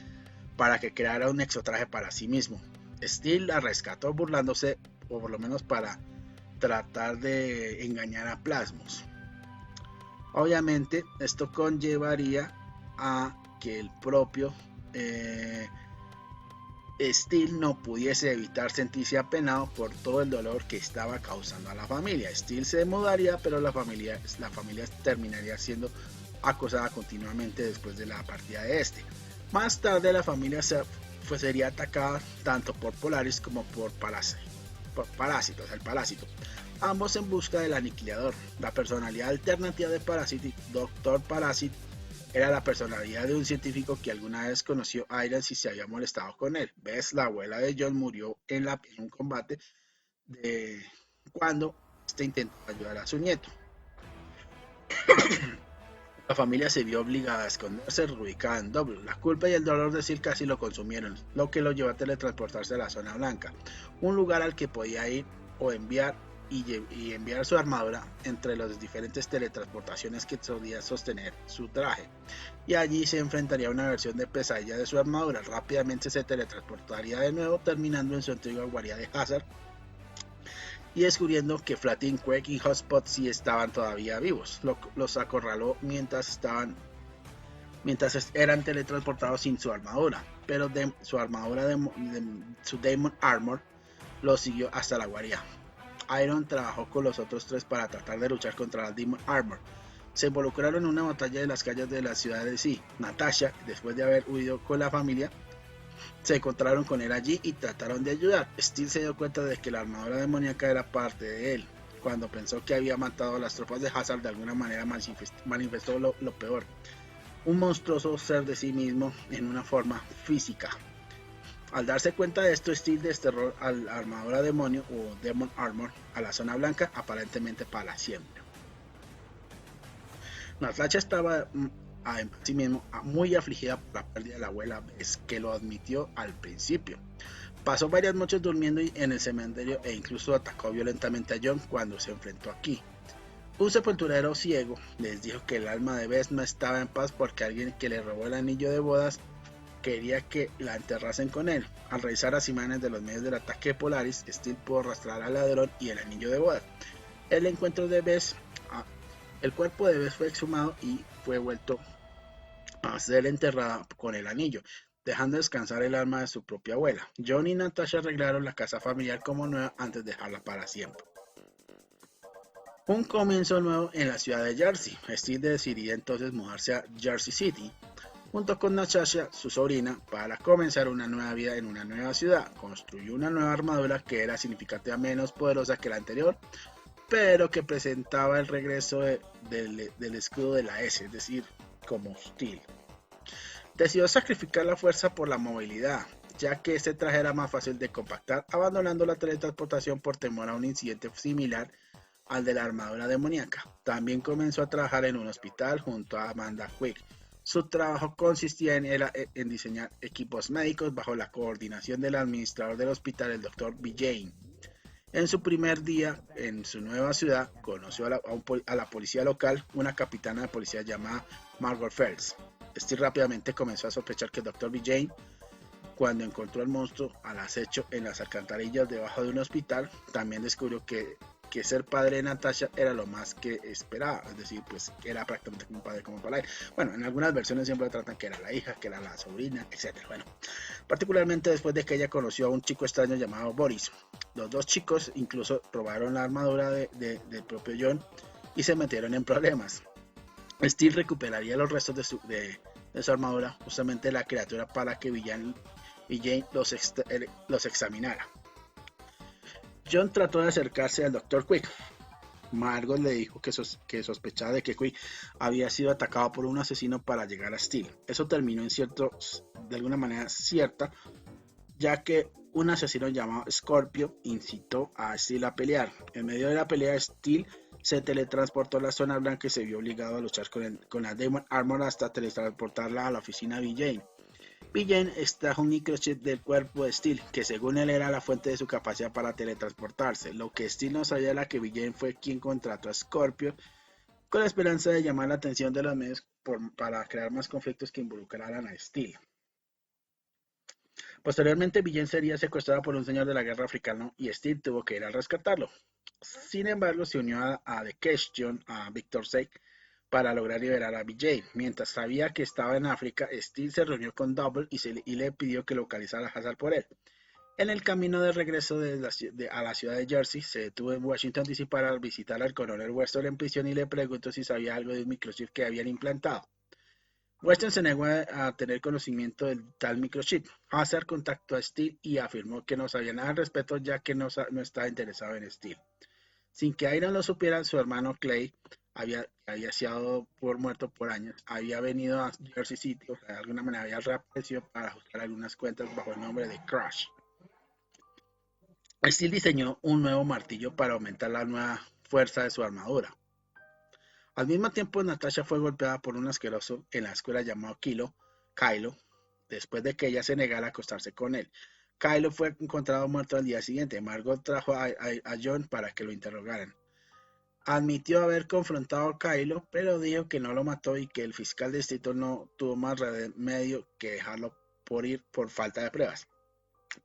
para que creara un exotraje para sí mismo. Steel la rescató burlándose, o por lo menos para tratar de engañar a Plasmos. Obviamente esto conllevaría a que el propio Steel no pudiese evitar sentirse apenado por todo el dolor que estaba causando a la familia. Steel se mudaría, pero la familia terminaría siendo acosada continuamente después de la partida de este. Más tarde la familia sería atacada tanto por Polaris como por Parásitos, el Parásito, ambos en busca del Aniquilador. La personalidad alternativa de Parasite, Dr. Parasite, era la personalidad de un científico que alguna vez conoció a Irons y se había molestado con él. Bess, la abuela de John, murió en un combate cuando este intentó ayudar a su nieto. La familia se vio obligada a esconderse, ubicada en Dublin. La culpa y el dolor de Steel casi lo consumieron, lo que lo llevó a teletransportarse a la Zona Blanca, un lugar al que podía ir o enviar y enviar su armadura entre las diferentes teletransportaciones que solía sostener su traje, y allí se enfrentaría a una versión de pesadilla de su armadura. Rápidamente se teletransportaría de nuevo, terminando en su antigua guarida de Hazard y descubriendo que Flatin, Quake y Hotspot sí estaban todavía vivos. Los acorraló mientras eran teletransportados sin su armadura, pero su armadura su Demon Armor lo siguió hasta la guarida. Iron trabajó con los otros 3 para tratar de luchar contra la Demon Armor. Se involucraron en una batalla en las calles de la ciudad de Sí. Natasha, después de haber huido con la familia, se encontraron con él allí y trataron de ayudar. Steel se dio cuenta de que la armadura demoníaca era parte de él. Cuando pensó que había matado a las tropas de Hazard, de alguna manera manifestó lo peor: un monstruoso ser de sí mismo en una forma física. Al darse cuenta de esto, Steel desterró a la armadura demonio o Demon Armor a la Zona Blanca, aparentemente para siempre. Natasha estaba en sí mismo muy afligida por la pérdida de la abuela Bess, que lo admitió al principio. Pasó varias noches durmiendo en el cementerio e incluso atacó violentamente a John cuando se enfrentó aquí. Un sepulturero ciego les dijo que el alma de Bess no estaba en paz porque alguien que le robó el anillo de bodas quería que la enterrasen con él. Al revisar las imágenes de los medios del ataque de Polaris, Steel pudo rastrear al ladrón y el anillo de bodas. El encuentro de Bess, el cuerpo de Bess fue exhumado y fue vuelto a ser enterrada con el anillo, dejando descansar el alma de su propia abuela. John y Natasha arreglaron la casa familiar como nueva antes de dejarla para siempre. Un comienzo nuevo en la ciudad de Jersey. Steel decidiría entonces mudarse a Jersey City junto con Natasha, su sobrina, para comenzar una nueva vida en una nueva ciudad. Construyó una nueva armadura que era significativamente menos poderosa que la anterior, pero que presentaba el regreso del escudo de la S, es decir, como Steel. Decidió sacrificar la fuerza por la movilidad, ya que este traje era más fácil de compactar, abandonando la teletransportación por temor a un incidente similar al de la armadura demoníaca. También comenzó a trabajar en un hospital junto a Amanda Quick. Su trabajo consistía en diseñar equipos médicos bajo la coordinación del administrador del hospital, el Dr. Vijay. En su primer día en su nueva ciudad, conoció a la policía local, una capitana de policía llamada Margot Phelps. Steel rápidamente comenzó a sospechar que el Dr. Vijay, cuando encontró al monstruo al acecho en las alcantarillas debajo de un hospital, también descubrió que ser padre de Natasha era lo más que esperaba, es decir, pues era prácticamente como un padre como para él. Bueno, en algunas versiones siempre tratan que era la hija, que era la sobrina, etc. Bueno, particularmente después de que ella conoció a un chico extraño llamado Boris. Los 2 chicos incluso robaron la armadura del propio John y se metieron en problemas. Steel recuperaría los restos de su armadura, justamente la criatura para que Vijay y Jane los examinara. John trató de acercarse al Dr. Quick. Margot le dijo que sospechaba de que Quick había sido atacado por un asesino para llegar a Steel. Eso terminó de alguna manera cierta, ya que un asesino llamado Scorpio incitó a Steel a pelear. En medio de la pelea, Steel se teletransportó a la zona blanca y se vio obligado a luchar con la Demon Armor hasta teletransportarla a la oficina de Jane. Jane extrajo un microchip del cuerpo de Steel, que según él era la fuente de su capacidad para teletransportarse. Lo que Steel no sabía era que Jane fue quien contrató a Scorpio con la esperanza de llamar la atención de los medios para crear más conflictos que involucraran a Steel. Posteriormente, Jane sería secuestrada por un señor de la guerra africano y Steel tuvo que ir a rescatarlo. Sin embargo, se unió a The Question, a Victor Sake, para lograr liberar a Jane. Mientras sabía que estaba en África, Steel se reunió con Double y le pidió que localizara a Hazard por él. En el camino de regreso a la ciudad de Jersey, se detuvo en Washington DC para visitar al coronel Weston en prisión y le preguntó si sabía algo de un microchip que habían implantado. Weston se negó a tener conocimiento del tal microchip. Hazard contactó a Steel y afirmó que no sabía nada al respecto, ya que no estaba interesado en Steel. Sin que Iron lo supiera, su hermano Clay había sido muerto por años, había venido a Jersey City, o sea, de alguna manera había reaparecido para ajustar algunas cuentas bajo el nombre de Crash. Steel diseñó un nuevo martillo para aumentar la nueva fuerza de su armadura. Al mismo tiempo, Natasha fue golpeada por un asqueroso en la escuela llamado Kylo, después de que ella se negara a acostarse con él. Kylo fue encontrado muerto al día siguiente. Margot trajo a John para que lo interrogaran. Admitió haber confrontado a Kylo, pero dijo que no lo mató y que el fiscal de distrito no tuvo más remedio que dejarlo ir por falta de pruebas.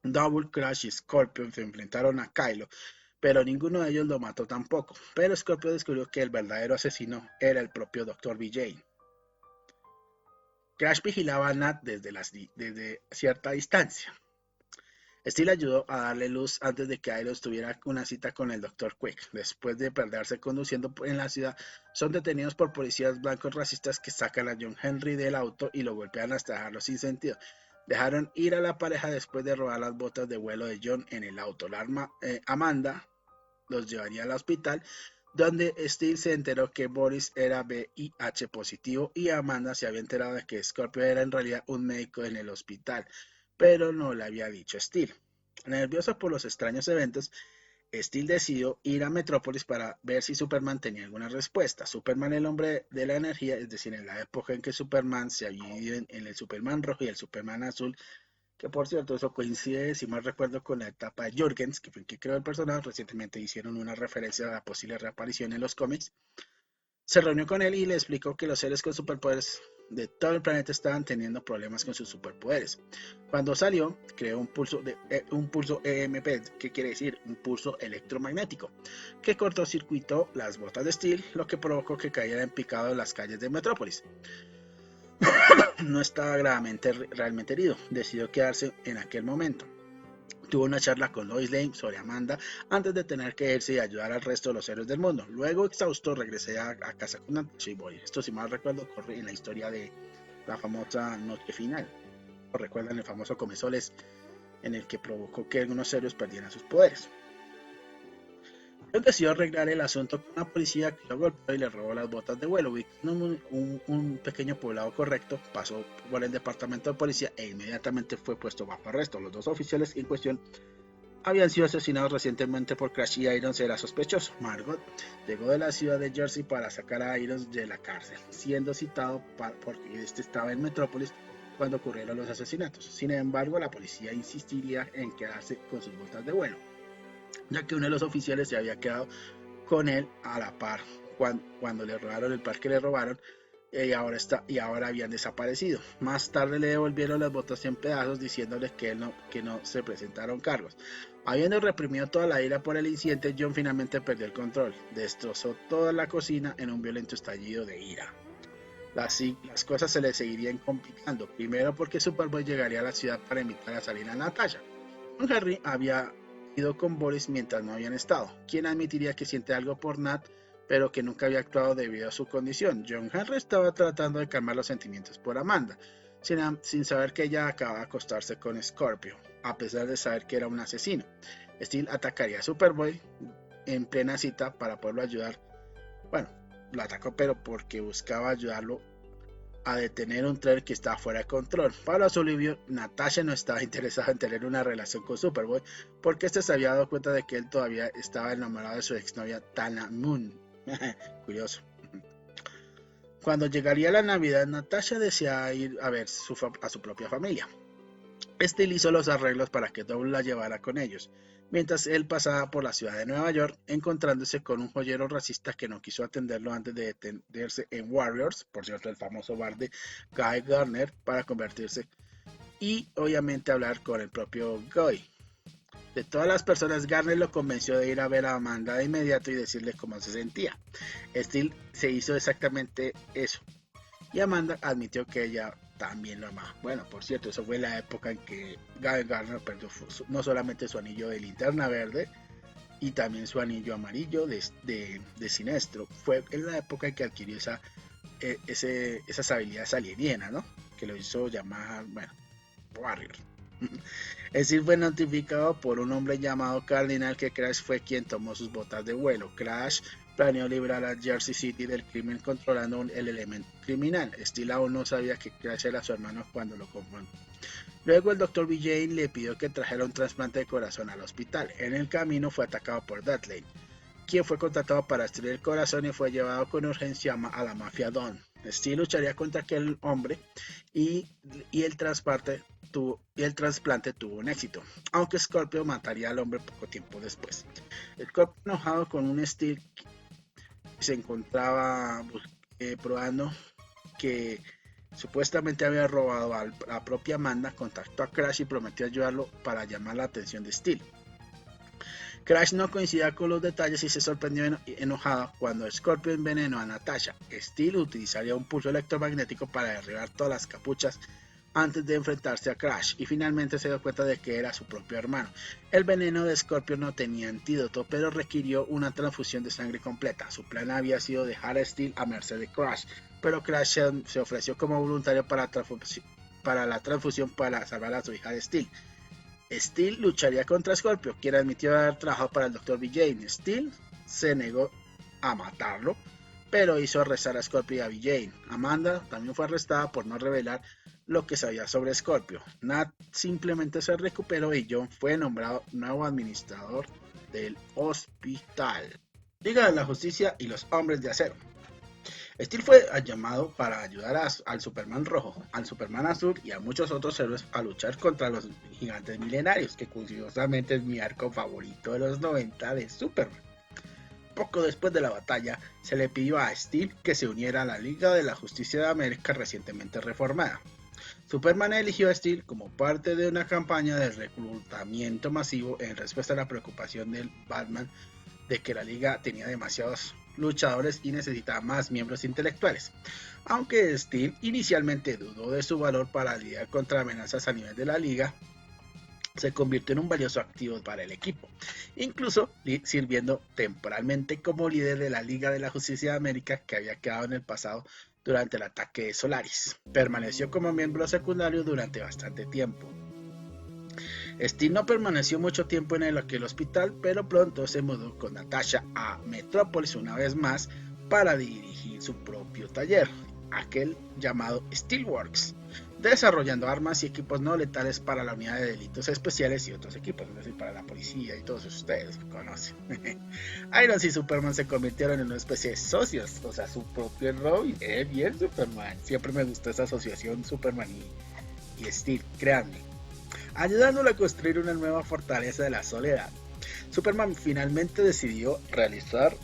Double, Crash y Scorpion se enfrentaron a Kylo, pero ninguno de ellos lo mató tampoco. Pero Scorpio descubrió que el verdadero asesino era el propio Dr. Jane. Crash vigilaba a Nat desde cierta distancia. Steel ayudó a darle luz antes de que Iroh tuviera una cita con el Dr. Quick. Después de perderse conduciendo en la ciudad, son detenidos por policías blancos racistas que sacan a John Henry del auto y lo golpean hasta dejarlo sin sentido. Dejaron ir a la pareja después de robar las botas de vuelo de John en el auto. Amanda los llevaría al hospital, donde Steel se enteró que Boris era VIH positivo y Amanda se había enterado de que Scorpio era en realidad un médico en el hospital, pero no le había dicho Steel. Nervioso por los extraños eventos, Steel decidió ir a Metrópolis para ver si Superman tenía alguna respuesta. Superman, el hombre de la energía, es decir, en la época en que Superman se había dividido en el Superman rojo y el Superman azul, que por cierto eso coincide, si mal recuerdo, con la etapa de Jurgens, que fue el que creó el personaje. Recientemente hicieron una referencia a la posible reaparición en los cómics. Se reunió con él y le explicó que los seres con superpoderes de todo el planeta estaban teniendo problemas con sus superpoderes. Cuando salió, creó un pulso EMP, que quiere decir un pulso electromagnético, que cortocircuitó las botas de Steel, lo que provocó que cayera en picado en las calles de Metrópolis. No estaba realmente herido, decidió quedarse en aquel momento. Tuvo una charla con Lois Lane sobre Amanda antes de tener que irse y ayudar al resto de los héroes del mundo. Luego, exhausto, regresé a casa con Natasha y Boy. Esto, si mal recuerdo, ocurre en la historia de la famosa noche final. ¿O recuerdan el famoso Comezoles en el que provocó que algunos héroes perdieran sus poderes? John decidió arreglar el asunto con una policía que lo golpeó y le robó las botas de vuelo. Un pequeño poblado correcto, pasó por el departamento de policía e inmediatamente fue puesto bajo arresto. Los dos oficiales en cuestión habían sido asesinados recientemente por Crash y Irons era sospechoso. Margot llegó de la ciudad de Jersey para sacar a Irons de la cárcel, siendo citado porque este estaba en Metrópolis cuando ocurrieron los asesinatos. Sin embargo, la policía insistiría en quedarse con sus botas de vuelo, ya que uno de los oficiales se había quedado con él a la par cuando le robaron el par que le robaron y ahora habían desaparecido. Más tarde le devolvieron las botas en pedazos diciéndole que no se presentaron cargos. Habiendo reprimido toda la ira por el incidente, John finalmente perdió el control, destrozó toda la cocina en un violento estallido de ira. Las cosas se le seguirían complicando, primero porque Superboy llegaría a la ciudad para invitar a salir a Natasha. Henry había ido con Boris mientras no habían estado, quien admitiría que siente algo por Nat, pero que nunca había actuado debido a su condición. John Henry estaba tratando de calmar los sentimientos por Amanda. sin saber que ella acaba de acostarse con Scorpio, a pesar de saber que era un asesino. Steel atacaría a Superboy en plena cita para poderlo ayudar. Bueno, lo atacó pero porque buscaba ayudarlo a detener un tren que estaba fuera de control. Para su alivio, Natasha no estaba interesada en tener una relación con Superboy porque este se había dado cuenta de que él todavía estaba enamorado de su exnovia Tana Moon. Curioso. Cuando llegaría la Navidad, Natasha deseaba ir a ver a su propia familia. Steel hizo los arreglos para que Doug la llevara con ellos, mientras él pasaba por la ciudad de Nueva York, encontrándose con un joyero racista que no quiso atenderlo antes de detenerse en Warriors, por cierto, el famoso bar de Guy Gardner, para convertirse y obviamente hablar con el propio Guy. De todas las personas, Garner lo convenció de ir a ver a Amanda de inmediato y decirle cómo se sentía. Steel se hizo exactamente eso, y Amanda admitió que ella también lo amaba. Bueno, por cierto, eso fue la época en que Guy Gardner perdió no solamente su anillo de Linterna Verde, y también su anillo amarillo de Sinestro. Fue en la época en que adquirió esas habilidades alienígenas, ¿no? Que lo hizo llamar, bueno, Warrior. Steel fue notificado por un hombre llamado Cardinal que Crash fue quien tomó sus botas de vuelo. Crash planeó librar a Jersey City del crimen controlando el elemento criminal. Steel aún no sabía que Crash era su hermano cuando lo confrontó. Luego el Dr. Vijay le pidió que trajera un trasplante de corazón al hospital. En el camino fue atacado por Deadline, quien fue contratado para destruir el corazón y fue llevado con urgencia a la mafia Don. Steel lucharía contra aquel hombre y el trasplante tuvo un éxito, aunque Scorpio mataría al hombre poco tiempo después. Scorpio, enojado con un Steel que se encontraba probando que supuestamente había robado a la propia Amanda, contactó a Crash y prometió ayudarlo para llamar la atención de Steel. Crash no coincidía con los detalles y se sorprendió enojado cuando Scorpio envenenó a Natasha. Steel utilizaría un pulso electromagnético para derribar todas las capuchas antes de enfrentarse a Crash, y finalmente se dio cuenta de que era su propio hermano. El veneno de Scorpio no tenía antídoto, pero requirió una transfusión de sangre completa. Su plan había sido dejar a Steel a merced de Crash, pero Crash se ofreció como voluntario para la transfusión para salvar a su hija de Steel. Steel lucharía contra Scorpio, quien admitió haber trabajado para el Dr. Vijay. Steel se negó a matarlo, pero hizo arrestar a Scorpio y a Vijay. Amanda también fue arrestada por no revelar lo que sabía sobre Scorpio. Nat simplemente se recuperó y John fue nombrado nuevo administrador del hospital. Liga de la Justicia y los Hombres de Acero. Steel fue llamado para ayudar al Superman rojo, al Superman azul y a muchos otros héroes a luchar contra los gigantes milenarios, que curiosamente es mi arco favorito de los 90 de Superman. Poco después de la batalla, se le pidió a Steel que se uniera a la Liga de la Justicia de América recientemente reformada. Superman eligió a Steel como parte de una campaña de reclutamiento masivo en respuesta a la preocupación del Batman de que la Liga tenía demasiados luchadores y necesitaba más miembros intelectuales. Aunque Steel inicialmente dudó de su valor para lidiar contra amenazas a nivel de la Liga, se convirtió en un valioso activo para el equipo, incluso sirviendo temporalmente como líder de la Liga de la Justicia de América, que había quedado en el pasado durante el ataque de Solaris. Permaneció como miembro secundario durante bastante tiempo. Steel no permaneció mucho tiempo en aquel hospital, pero pronto se mudó con Natasha a Metrópolis una vez más para dirigir su propio taller, aquel llamado Steelworks, desarrollando armas y equipos no letales para la unidad de delitos especiales y otros equipos, es decir, para la policía y todos ustedes que conocen. Iron y Superman se convirtieron en una especie de socios, o sea, su propio Robin, bien Superman. Siempre me gustó esa asociación Superman y Steel, créanme, ayudándolo a construir una nueva fortaleza de la soledad. Superman finalmente decidió realizar,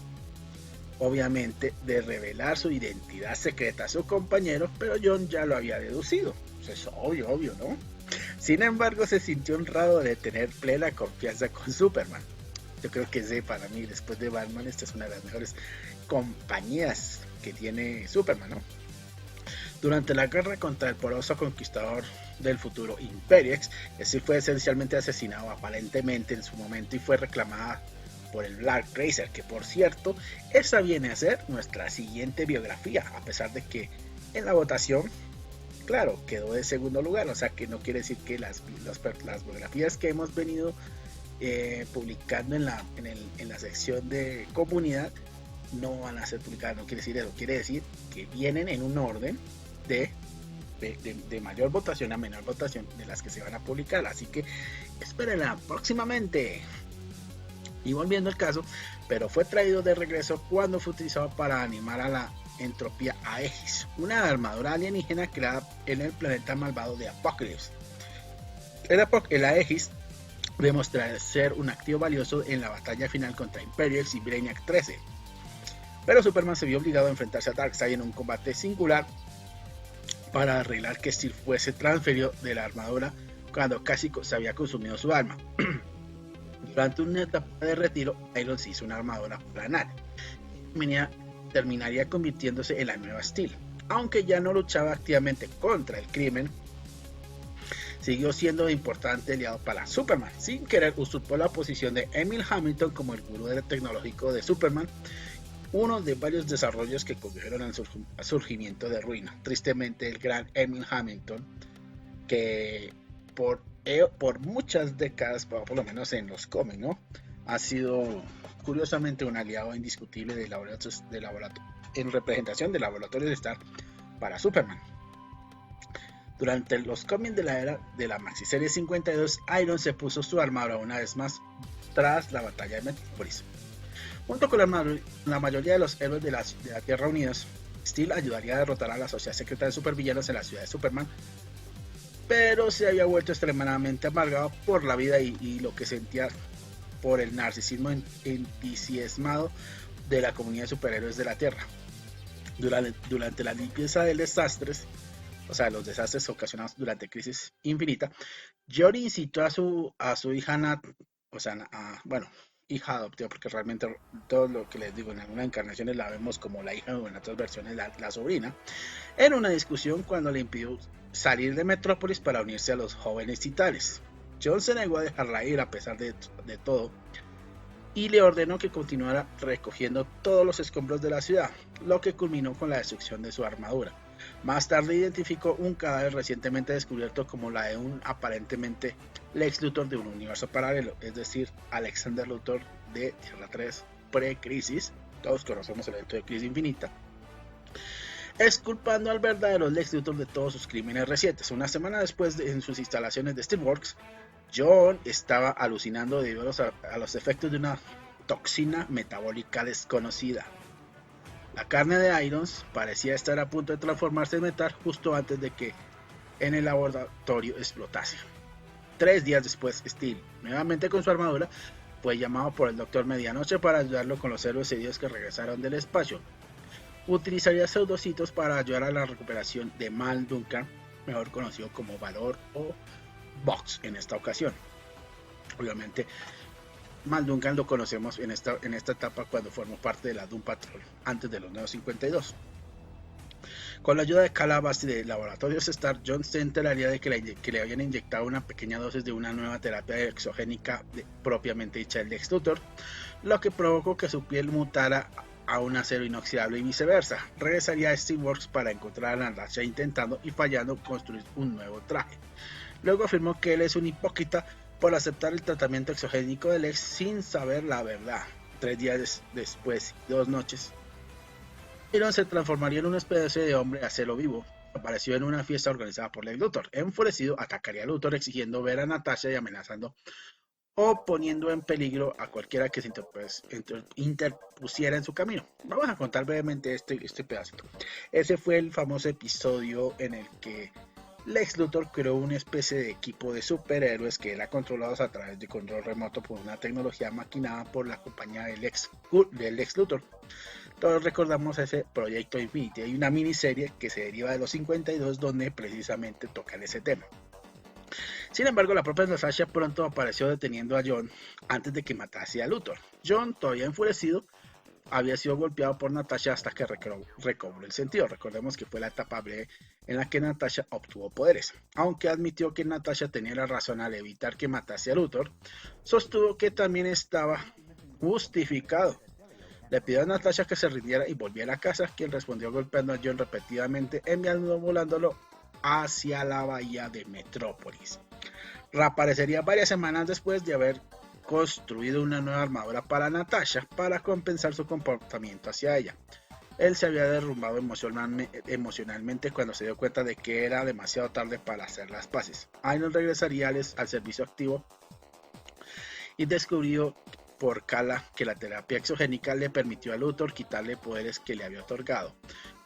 obviamente, de revelar su identidad secreta a su compañero, pero John ya lo había deducido. Eso es obvio, ¿no? Sin embargo, se sintió honrado de tener plena confianza con Superman. Yo creo que para mí, después de Batman, esta es una de las mejores compañías que tiene Superman, ¿no? Durante la guerra contra el poderoso conquistador del futuro Imperiex, Steel fue esencialmente asesinado aparentemente en su momento y fue reclamada por el Black Racer, que por cierto, esa viene a ser nuestra siguiente biografía, a pesar de que en la votación claro, quedó de segundo lugar, o sea que no quiere decir que las biografías que hemos venido publicando en la sección de comunidad no van a ser publicadas, no quiere decir eso, quiere decir que vienen en un orden de mayor votación a menor votación de las que se van a publicar, así que espérenla próximamente. Y volviendo al caso, pero fue traído de regreso cuando fue utilizado para animar a la entropía Aegis, una armadura alienígena creada en el planeta malvado de Apocalypse. El Aegis demostrará ser un activo valioso en la batalla final contra Imperiex y Brainiac 13, pero Superman se vio obligado a enfrentarse a Darkseid en un combate singular para arreglar que Steel fuese transferido de la armadura cuando casi se había consumido su alma. Durante una etapa de retiro, Iron se hizo una armadura planar. Terminaría convirtiéndose en la nueva Steel. Aunque ya no luchaba activamente contra el crimen, siguió siendo un importante aliado para Superman. Sin querer, usurpó la posición de Emil Hamilton como el gurú tecnológico de Superman, uno de varios desarrollos que condujeron al surgimiento de Ruina. Tristemente, el gran Emil Hamilton, que por muchas décadas, por lo menos en los cómics, ¿no?, ha sido curiosamente un aliado indiscutible de laboratorios en representación de laboratorios de Stark para Superman. Durante los cómics de la era de la Maxiserie 52, Iron se puso su armadura una vez más tras la batalla de Metrópolis. Junto con la mayoría de los héroes de la Tierra unidos, Steel ayudaría a derrotar a la sociedad secreta de supervillanos en la ciudad de Superman, pero se había vuelto extremadamente amargado por la vida y lo que sentía por el narcisismo entusiasmado de la comunidad de superhéroes de la Tierra. Durante la limpieza de desastres, o sea, los desastres ocasionados durante Crisis Infinita, Jor-El incitó a su hija Nat, o sea, hija adoptiva, porque realmente todo lo que les digo en algunas encarnaciones la vemos como la hija o en otras versiones la sobrina, en una discusión cuando le impidió salir de Metrópolis para unirse a los jóvenes titanes. John se negó a dejarla ir a pesar de todo y le ordenó que continuara recogiendo todos los escombros de la ciudad, lo que culminó con la destrucción de su armadura. Más tarde identificó un cadáver recientemente descubierto como la de un aparentemente Lex Luthor de un universo paralelo, es decir, Alexander Luthor de Tierra 3 pre-Crisis. Todos conocemos el evento de Crisis Infinita, exculpando al verdadero Lex Luthor de todos sus crímenes recientes. Una semana después, en sus instalaciones de Steelworks, John estaba alucinando debido a los efectos de una toxina metabólica desconocida. La carne de Irons parecía estar a punto de transformarse en metal justo antes de que en el laboratorio explotase. 3 días después, Steel, nuevamente con su armadura, fue llamado por el Doctor Medianoche para ayudarlo con los héroes heridos que regresaron del espacio. Utilizaría pseudocitos para ayudar a la recuperación de Mal Duncan, mejor conocido como Valor o Box en esta ocasión. Obviamente, Mal Duncan lo conocemos en esta etapa cuando formó parte de la Doom Patrol, antes de los Nuevos 52. Con la ayuda de Calabas y de Laboratorios Stark, John se enteraría de que le habían inyectado una pequeña dosis de una nueva terapia exogénica propiamente dicha del Lex Luthor, lo que provocó que su piel mutara a un acero inoxidable y viceversa. Regresaría a Steelworks para encontrar a Natasha intentando y fallando construir un nuevo traje. Luego afirmó que él es un hipócrita por aceptar el tratamiento exogénico del ex sin saber la verdad. 3 días después, 2 noches, Iron se transformaría en una especie de hombre a cielo vivo. Apareció en una fiesta organizada por Lex Luthor. Enfurecido, atacaría a Luthor exigiendo ver a Natasha y amenazando o poniendo en peligro a cualquiera que se interpusiera en su camino. Vamos a contar brevemente este pedacito. Ese fue el famoso episodio en el que Lex Luthor creó una especie de equipo de superhéroes que era controlados a través de control remoto por una tecnología maquinada por la compañía de Lex Luthor. Todos recordamos ese Proyecto Infinity. Hay una miniserie que se deriva de los 52 donde precisamente tocan ese tema. Sin embargo, la propia Natasha pronto apareció deteniendo a John antes de que matase a Luthor. John, todavía enfurecido, había sido golpeado por Natasha hasta que recobró el sentido. Recordemos que fue la etapa breve en la que Natasha obtuvo poderes. Aunque admitió que Natasha tenía la razón al evitar que matase a Luthor, sostuvo que también estaba justificado. Le pidió a Natasha que se rindiera y volviera a casa, quien respondió golpeando a John repetidamente, enviándolo volándolo hacia la bahía de Metrópolis. Reaparecería varias semanas después de haber construido una nueva armadura para Natasha para compensar su comportamiento hacia ella. Él se había derrumbado emocionalmente cuando se dio cuenta de que era demasiado tarde para hacer las paces. Iron regresaría al servicio activo y descubrió por Kala que la terapia exogénica le permitió a Luthor quitarle poderes que le había otorgado.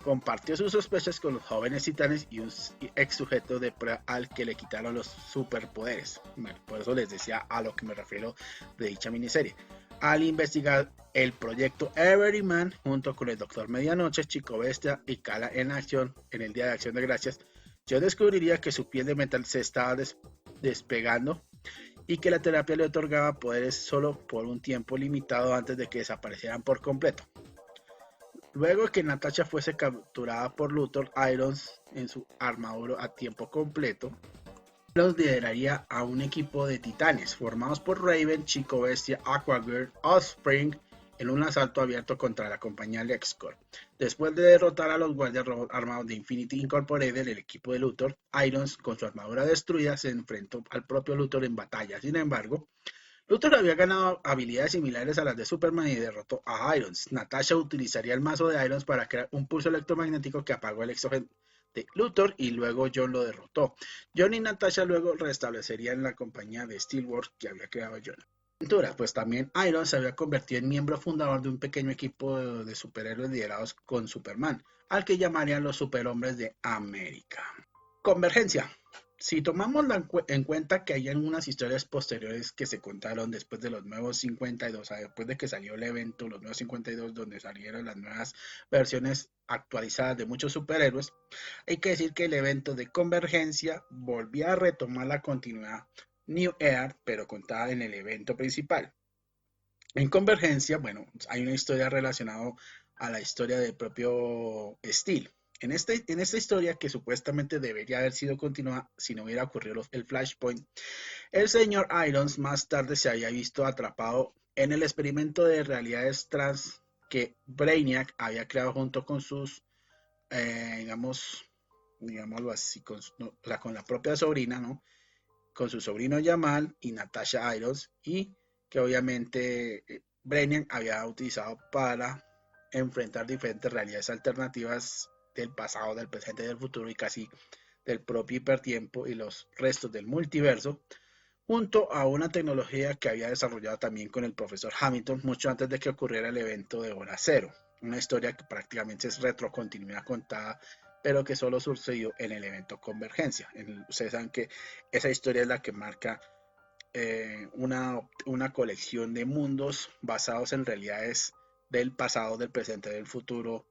Compartió sus sospechas con los jóvenes titanes y un ex sujeto de prueba al que le quitaron los superpoderes. Bueno, por eso les decía a lo que me refiero de dicha miniserie. Al investigar el proyecto Everyman junto con el Doctor Medianoche, Chico Bestia y Kala en acción en el Día de Acción de Gracias, yo descubriría que su piel de metal se estaba despegando y que la terapia le otorgaba poderes solo por un tiempo limitado antes de que desaparecieran por completo. Luego de que Natasha fuese capturada por Luthor, Irons en su armadura a tiempo completo, los lideraría a un equipo de titanes formados por Raven, Chico Bestia, Aquagirl, Offspring en un asalto abierto contra la compañía LexCorp. Después de derrotar a los guardias armados de Infinity Incorporated, el equipo de Luthor, Irons con su armadura destruida se enfrentó al propio Luthor en batalla. Sin embargo, Luthor había ganado habilidades similares a las de Superman y derrotó a Irons. Natasha utilizaría el mazo de Irons para crear un pulso electromagnético que apagó el exógeno de Luthor y luego John lo derrotó. John y Natasha luego restablecerían la compañía de Steelworks que había creado John. Pues también Irons se había convertido en miembro fundador de un pequeño equipo de superhéroes liderados con Superman, al que llamarían los Superhombres de América. Convergencia. Si tomamos en cuenta que hay algunas historias posteriores que se contaron después de los nuevos 52, después de que salió el evento, los nuevos 52, donde salieron las nuevas versiones actualizadas de muchos superhéroes, hay que decir que el evento de Convergencia volvía a retomar la continuidad New Era, pero contada en el evento principal. En Convergencia, bueno, hay una historia relacionada a la historia del propio Steel. En esta historia, que supuestamente debería haber sido continuada si no hubiera ocurrido el Flashpoint, el señor Irons más tarde se había visto atrapado en el experimento de realidades trans que Brainiac había creado junto con sus, digámoslo así, con la propia sobrina, ¿no? Con su sobrino Jamal y Natasha Irons, y que obviamente Brainiac había utilizado para enfrentar diferentes realidades alternativas del pasado, del presente y del futuro, y casi del propio hipertiempo y los restos del multiverso, junto a una tecnología que había desarrollado también con el profesor Hamilton mucho antes de que ocurriera el evento de Hora Cero. Una historia que prácticamente es retrocontinuidad contada, pero que solo sucedió en el evento Convergencia. Ustedes saben que esa historia es la que marca una colección de mundos basados en realidades del pasado, del presente, del futuro,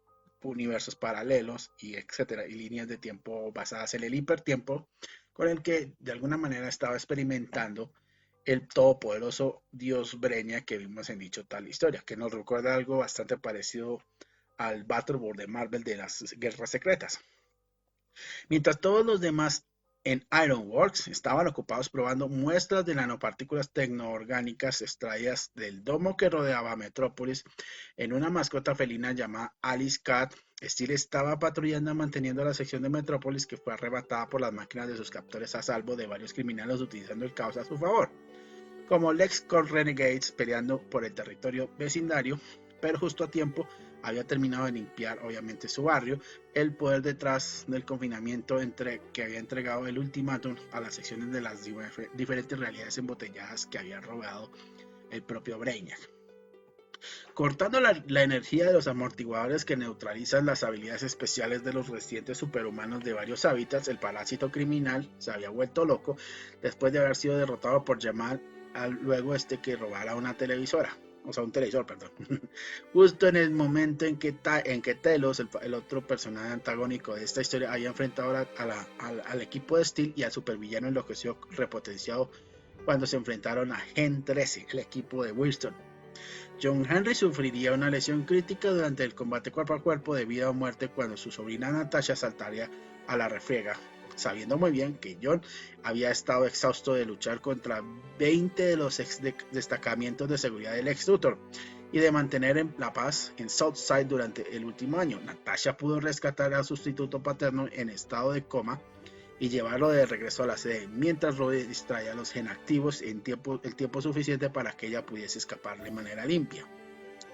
universos paralelos y etcétera, y líneas de tiempo basadas en el hipertiempo, con el que de alguna manera estaba experimentando el todopoderoso dios Brainiac que vimos en dicho tal historia, que nos recuerda algo bastante parecido al Battleworld de Marvel de las Guerras Secretas. Mientras todos los demás en Ironworks estaban ocupados probando muestras de nanopartículas tecnoorgánicas extraídas del domo que rodeaba Metrópolis en una mascota felina llamada Alice Cat, Steel estaba patrullando manteniendo la sección de Metrópolis que fue arrebatada por las máquinas de sus captores a salvo de varios criminales utilizando el caos a su favor, como LexCorp Renegades peleando por el territorio vecindario, pero justo a tiempo había terminado de limpiar obviamente su barrio, el poder detrás del confinamiento que había entregado el ultimátum a las secciones de las diferentes realidades embotelladas que había robado el propio Brainiac. Cortando la energía de los amortiguadores que neutralizan las habilidades especiales de los recientes superhumanos de varios hábitats, el parásito criminal se había vuelto loco después de haber sido derrotado por Jamal luego que robara una televisora. O sea, un televisor, perdón. Justo en el momento en que Telos, el otro personaje antagónico de esta historia, había enfrentado al equipo de Steel y al supervillano enloquecido repotenciado cuando se enfrentaron a Gen 13, el equipo de Winston. John Henry sufriría una lesión crítica durante el combate cuerpo a cuerpo de vida o muerte cuando su sobrina Natasha saltaría a la refriega, sabiendo muy bien que John había estado exhausto de luchar contra 20 de los destacamientos de seguridad del ex Luthor y de mantener la paz en Southside durante el último año. Natasha pudo rescatar al sustituto paterno en estado de coma y llevarlo de regreso a la sede, mientras Rhodey distraía a los genactivos el tiempo suficiente para que ella pudiese escapar de manera limpia.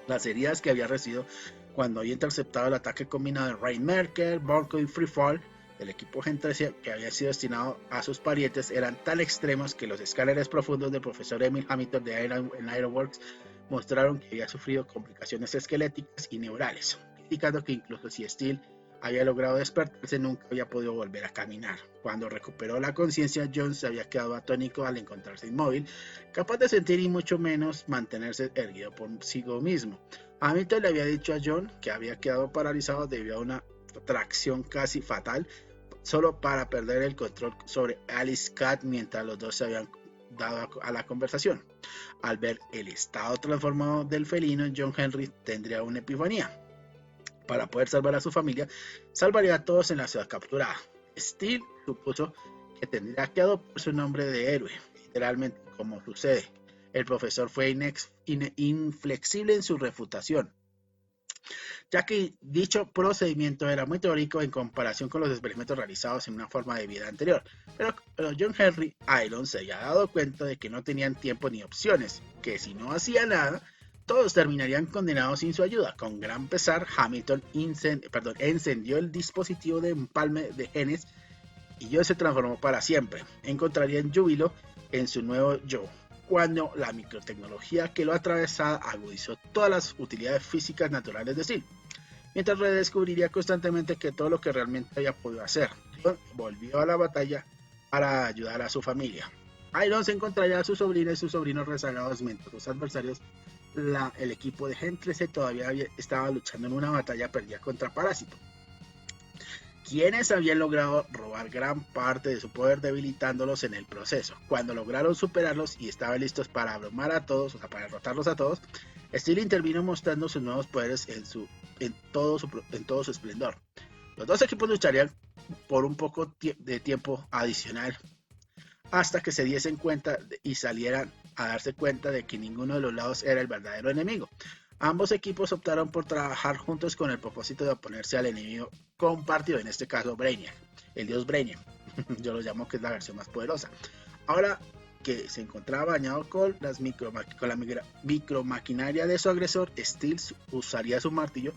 Las heridas que había recibido cuando había interceptado el ataque combinado de Rainmaker, Bronco y Freefall del equipo Gen 13, que había sido destinado a sus parientes, eran tan extremos que los escáneres profundos del profesor Emil Hamilton de Ironworks mostraron que había sufrido complicaciones esqueléticas y neurales, indicando que incluso si Steel había logrado despertarse, nunca había podido volver a caminar. Cuando recuperó la conciencia, John se había quedado atónico al encontrarse inmóvil, capaz de sentir y mucho menos mantenerse erguido por sí mismo. Hamilton le había dicho a John que había quedado paralizado debido a una tracción casi fatal, solo para perder el control sobre Alice Cat mientras los dos se habían dado a la conversación. Al ver el estado transformado del felino, John Henry tendría una epifanía. Para poder salvar a su familia, salvaría a todos en la ciudad capturada. Steel supuso que tendría que adoptar su nombre de héroe, literalmente como sucede. El profesor fue inflexible en su refutación, ya que dicho procedimiento era muy teórico en comparación con los experimentos realizados en una forma de vida anterior. Pero John Henry Irons se había dado cuenta de que no tenían tiempo ni opciones, que si no hacía nada, todos terminarían condenados sin su ayuda. Con gran pesar, Hamilton encendió el dispositivo de empalme de genes y Joe se transformó para siempre. Encontraría en júbilo en su nuevo yo, cuando la microtecnología que lo atravesaba agudizó todas las utilidades físicas naturales de Steel, mientras redescubriría constantemente que todo lo que realmente había podido hacer. John volvió a la batalla para ayudar a su familia. Iron se encontraría a su sobrina y sus sobrinos rezagados mientras los adversarios el equipo de Gen 13 todavía estaba luchando en una batalla perdida contra Parásito, quienes habían logrado robar gran parte de su poder debilitándolos en el proceso. Cuando lograron superarlos y estaban listos para abrumar a todos, o sea, para derrotarlos a todos, Steel intervino mostrando sus nuevos poderes en todo su esplendor. Los dos equipos lucharían por un poco de tiempo adicional hasta que se diesen cuenta y salieran a darse cuenta de que ninguno de los lados era el verdadero enemigo. Ambos equipos optaron por trabajar juntos con el propósito de oponerse al enemigo compartido, en este caso Brainiac, el dios Brainiac. Yo lo llamo que es la versión más poderosa. Ahora que se encontraba bañado con la micromaquinaria de su agresor, Steel usaría su martillo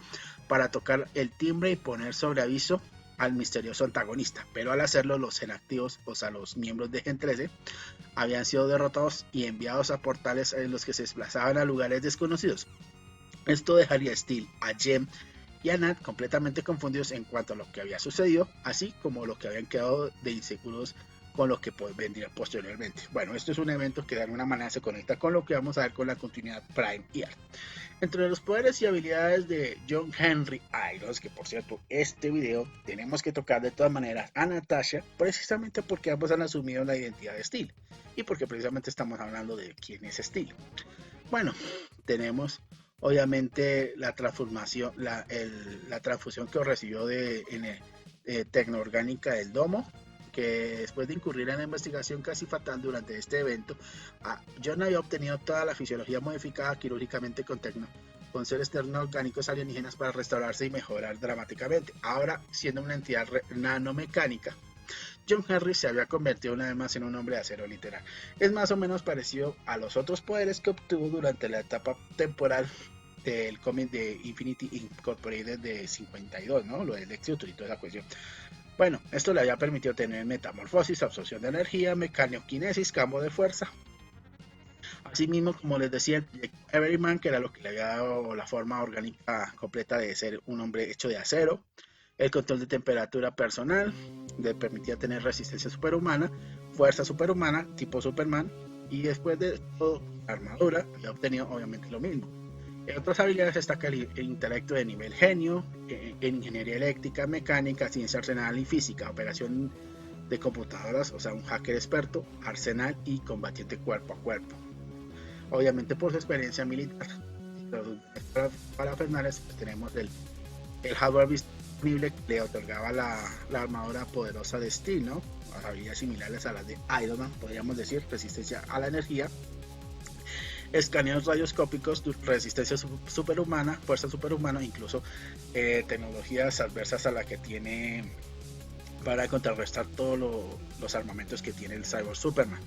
para tocar el timbre y poner sobre aviso al misterioso antagonista, pero al hacerlo los genactivos, o sea los miembros de Gen 13, habían sido derrotados y enviados a portales en los que se desplazaban a lugares desconocidos. Esto dejaría a Steel, a Jem y a Nat completamente confundidos en cuanto a lo que había sucedido, así como lo que habían quedado de inseguros con lo que vendría posteriormente. Bueno, esto es un evento que de alguna manera se conecta con lo que vamos a ver con la continuidad Prime y Art. Entre los poderes y habilidades de John Henry Irons, que por cierto, este video tenemos que tocar de todas maneras a Natasha, precisamente porque ambos han asumido la identidad de Steel y porque precisamente estamos hablando de quién es Steel. Bueno, tenemos obviamente la transformación, la transfusión que recibió tecnoorgánica del domo, que después de incurrir en la investigación casi fatal durante este evento, John había obtenido toda la fisiología modificada quirúrgicamente con seres tecnoorgánicos alienígenas para restaurarse y mejorar dramáticamente. Ahora, siendo una entidad nanomecánica, John Henry se había convertido una vez más en un hombre de acero literal. Es más o menos parecido a los otros poderes que obtuvo durante la etapa temporal del cómic de Infinity Incorporated de 52, ¿no? Lo del Lex Luthor y toda esa cuestión. Bueno, esto le había permitido tener metamorfosis, absorción de energía, mecanoquinesis, cambio de fuerza. Asimismo, como les decía, el Everyman, que era lo que le había dado la forma orgánica completa de ser un hombre hecho de acero. El control de temperatura personal, le permitía tener resistencia superhumana, fuerza superhumana, tipo Superman. Y después de todo, la armadura había obtenido obviamente lo mismo. En otras habilidades destaca el intelecto de nivel genio, en ingeniería eléctrica, mecánica, ciencia arsenal y física, operación de computadoras, o sea, un hacker experto, arsenal y combatiente cuerpo a cuerpo. Obviamente por su experiencia militar. Para Fernández pues, tenemos el hardware disponible que le otorgaba la armadura poderosa de Steel, ¿no? Habilidades similares a las de Iron Man, podríamos decir, resistencia a la energía, escaneos radioscópicos, resistencia superhumana, fuerza superhumana, incluso tecnologías adversas a la que tiene para contrarrestar todos los armamentos que tiene el Cyborg Superman.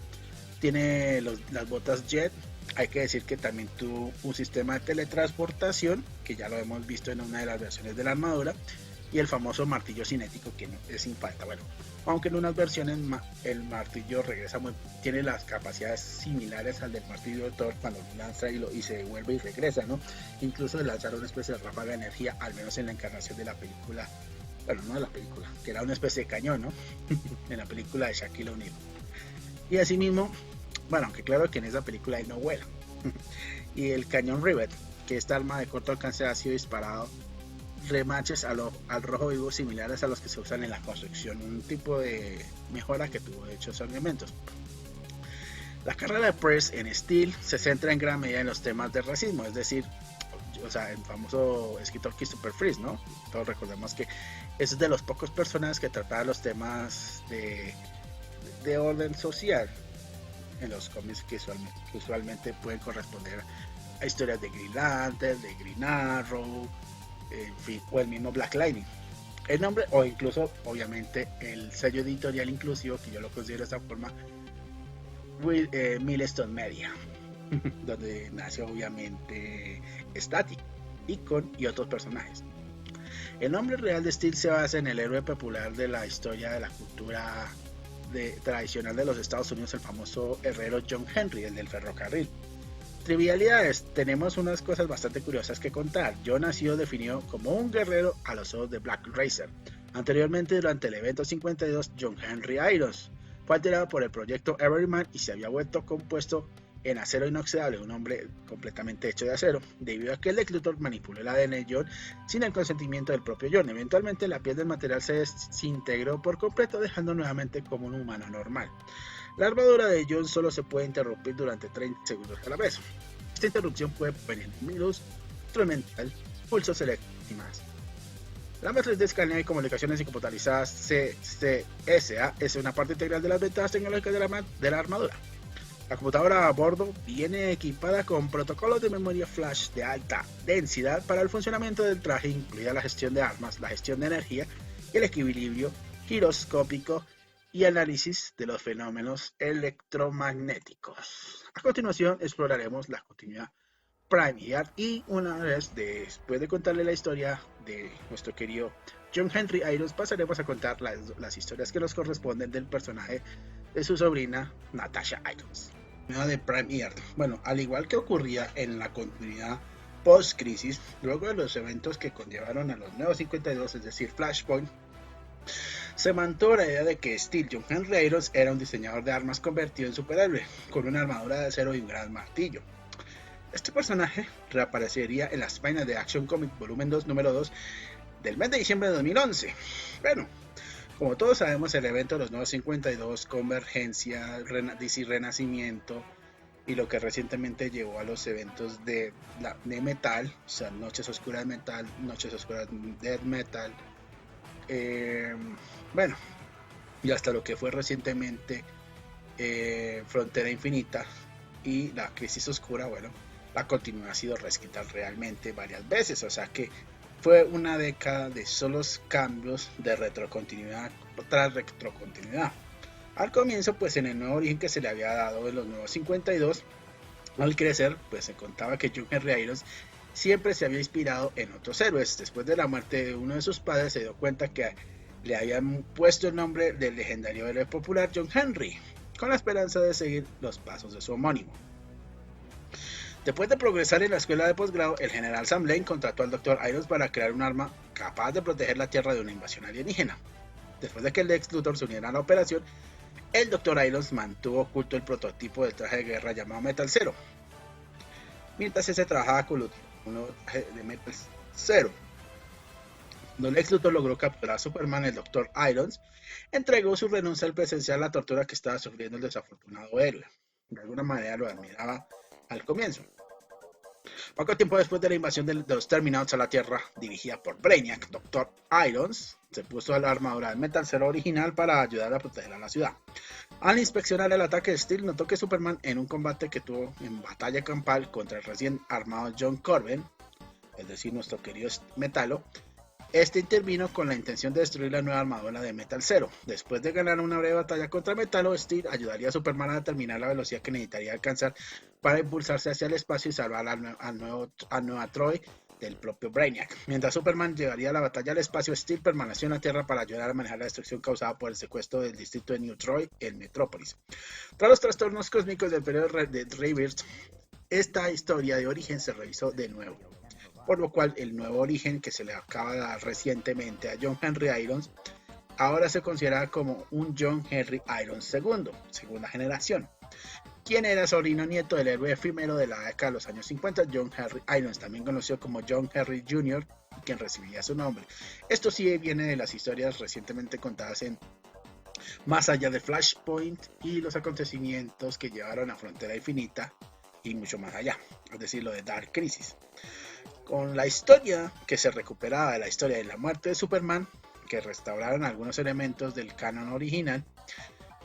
Tiene las botas Jet. Hay que decir que también tuvo un sistema de teletransportación, que ya lo hemos visto en una de las versiones de la armadura, y el famoso martillo cinético, que no es sin falta. Bueno, aunque en unas versiones el martillo tiene las capacidades similares al del martillo de Thor cuando lo lanza y se devuelve y regresa, ¿no? Incluso de lanzar una especie de ráfaga de energía, al menos en la encarnación de la película, bueno, no de la película, que era una especie de cañón, ¿no? En la película de Shaquille O'Neal. Y asimismo, bueno, aunque claro que en esa película él no vuela. Y el cañón Rivet, que esta arma de corto alcance ha sido disparado remaches al rojo vivo similares a los que se usan en la construcción, un tipo de mejora que tuvo dichos elementos. La carrera de Press en Steel se centra en gran medida en los temas de racismo, es decir, o sea, el famoso escritor Christopher Freeze, ¿no? Todos recordemos que es de los pocos personajes que trataba los temas de orden social en los cómics que usualmente pueden corresponder a historias de Green Lantern, de Green Arrow, en fin, o el mismo Black Lightning. El nombre, o incluso, obviamente, el sello editorial inclusivo, que yo lo considero de esta forma, Milestone Media, donde nació obviamente Static, Icon y otros personajes. El nombre real de Steel se basa en el héroe popular de la historia de la cultura tradicional de los Estados Unidos, el famoso herrero John Henry, el del ferrocarril. Trivialidades, tenemos unas cosas bastante curiosas que contar. John ha sido definido como un guerrero a los ojos de Black Racer. Anteriormente, durante el evento 52, John Henry Irons fue alterado por el proyecto Everyman y se había vuelto compuesto en acero inoxidable, un hombre completamente hecho de acero, debido a que el Lex Luthor manipuló el ADN de John sin el consentimiento del propio John. Eventualmente, la piel del material se desintegró por completo, dejando nuevamente como un humano normal. La armadura de John solo se puede interrumpir durante 30 segundos a la vez. Esta interrupción puede provenir de virus, instrumental, pulsos eléctricos y más. La matriz de escaneo y comunicaciones computarizadas CCSA es una parte integral de las ventajas tecnológicas de la armadura. La computadora a bordo viene equipada con protocolos de memoria flash de alta densidad para el funcionamiento del traje, incluida la gestión de armas, la gestión de energía y el equilibrio giroscópico y análisis de los fenómenos electromagnéticos. A continuación exploraremos la continuidad Prime Yard y una vez después de contarle la historia de nuestro querido John Henry Irons, pasaremos a contar las historias que nos corresponden del personaje de su sobrina Natasha Irons. De Prime Yard. Bueno, al igual que ocurría en la continuidad post-crisis, luego de los eventos que conllevaron a los nuevos 52, es decir, Flashpoint, se mantuvo la idea de que Steel John Henry Irons era un diseñador de armas convertido en superhéroe, con una armadura de acero y un gran martillo. Este personaje reaparecería en las páginas de Action Comics volumen 2, número 2, del mes de diciembre de 2011. Bueno, como todos sabemos, el evento de los nuevos 52, Convergencia, DC Renacimiento, y lo que recientemente llevó a los eventos de Metal, o sea, Noches Oscuras Metal, Noches Oscuras Death Metal, bueno, y hasta lo que fue recientemente Frontera Infinita y la Crisis Oscura. Bueno, la continuidad ha sido reescrita realmente varias veces, o sea que fue una década de solos cambios de retrocontinuidad tras retrocontinuidad. Al comienzo, pues en el nuevo origen que se le había dado en los nuevos 52, al crecer, pues se contaba que John Henry Irons siempre se había inspirado en otros héroes. Después de la muerte de uno de sus padres, se dio cuenta que le habían puesto el nombre del legendario héroe popular John Henry, con la esperanza de seguir los pasos de su homónimo. Después de progresar en la escuela de posgrado, el general Sam Lane contrató al Dr. Irons para crear un arma capaz de proteger la Tierra de una invasión alienígena. Después de que el Lex Luthor se uniera a la operación, el Dr. Irons mantuvo oculto el prototipo del traje de guerra llamado Metal Zero, mientras se trabajaba con un traje de Metal Zero. Cuando Lex Luthor logró capturar a Superman, el Dr. Irons entregó su renuncia al presenciar la tortura que estaba sufriendo el desafortunado héroe. De alguna manera lo admiraba al comienzo. Poco tiempo después de la invasión de los Terminators a la Tierra, dirigida por Brainiac, Dr. Irons se puso a la armadura del Metal Zero original para ayudar a proteger a la ciudad. Al inspeccionar el ataque de Steel, notó que Superman, en un combate que tuvo en batalla campal contra el recién armado John Corbin, es decir, nuestro querido Metalo, Este intervino con la intención de destruir la nueva armadura de Metal Zero. Después de ganar una breve batalla contra Metalo, Steel ayudaría a Superman a determinar la velocidad que necesitaría alcanzar para impulsarse hacia el espacio y salvar al nuevo Troy del propio Brainiac. Mientras Superman llevaría la batalla al espacio, Steel permaneció en la Tierra para ayudar a manejar la destrucción causada por el secuestro del distrito de New Troy en Metrópolis. Tras los trastornos cósmicos del periodo de Rebirth, esta historia de origen se revisó de nuevo, por lo cual el nuevo origen que se le acaba de dar recientemente a John Henry Irons ahora se considera como un John Henry Irons II, segunda generación, quien era sobrino nieto del héroe efímero de la década de los años 50, John Henry Irons, también conocido como John Henry Jr., quien recibiría su nombre. Esto sí viene de las historias recientemente contadas en Más allá de Flashpoint y los acontecimientos que llevaron a Frontera Infinita y mucho más allá, es decir, lo de Dark Crisis. Con la historia que se recuperaba de la historia de la muerte de Superman, que restauraron algunos elementos del canon original,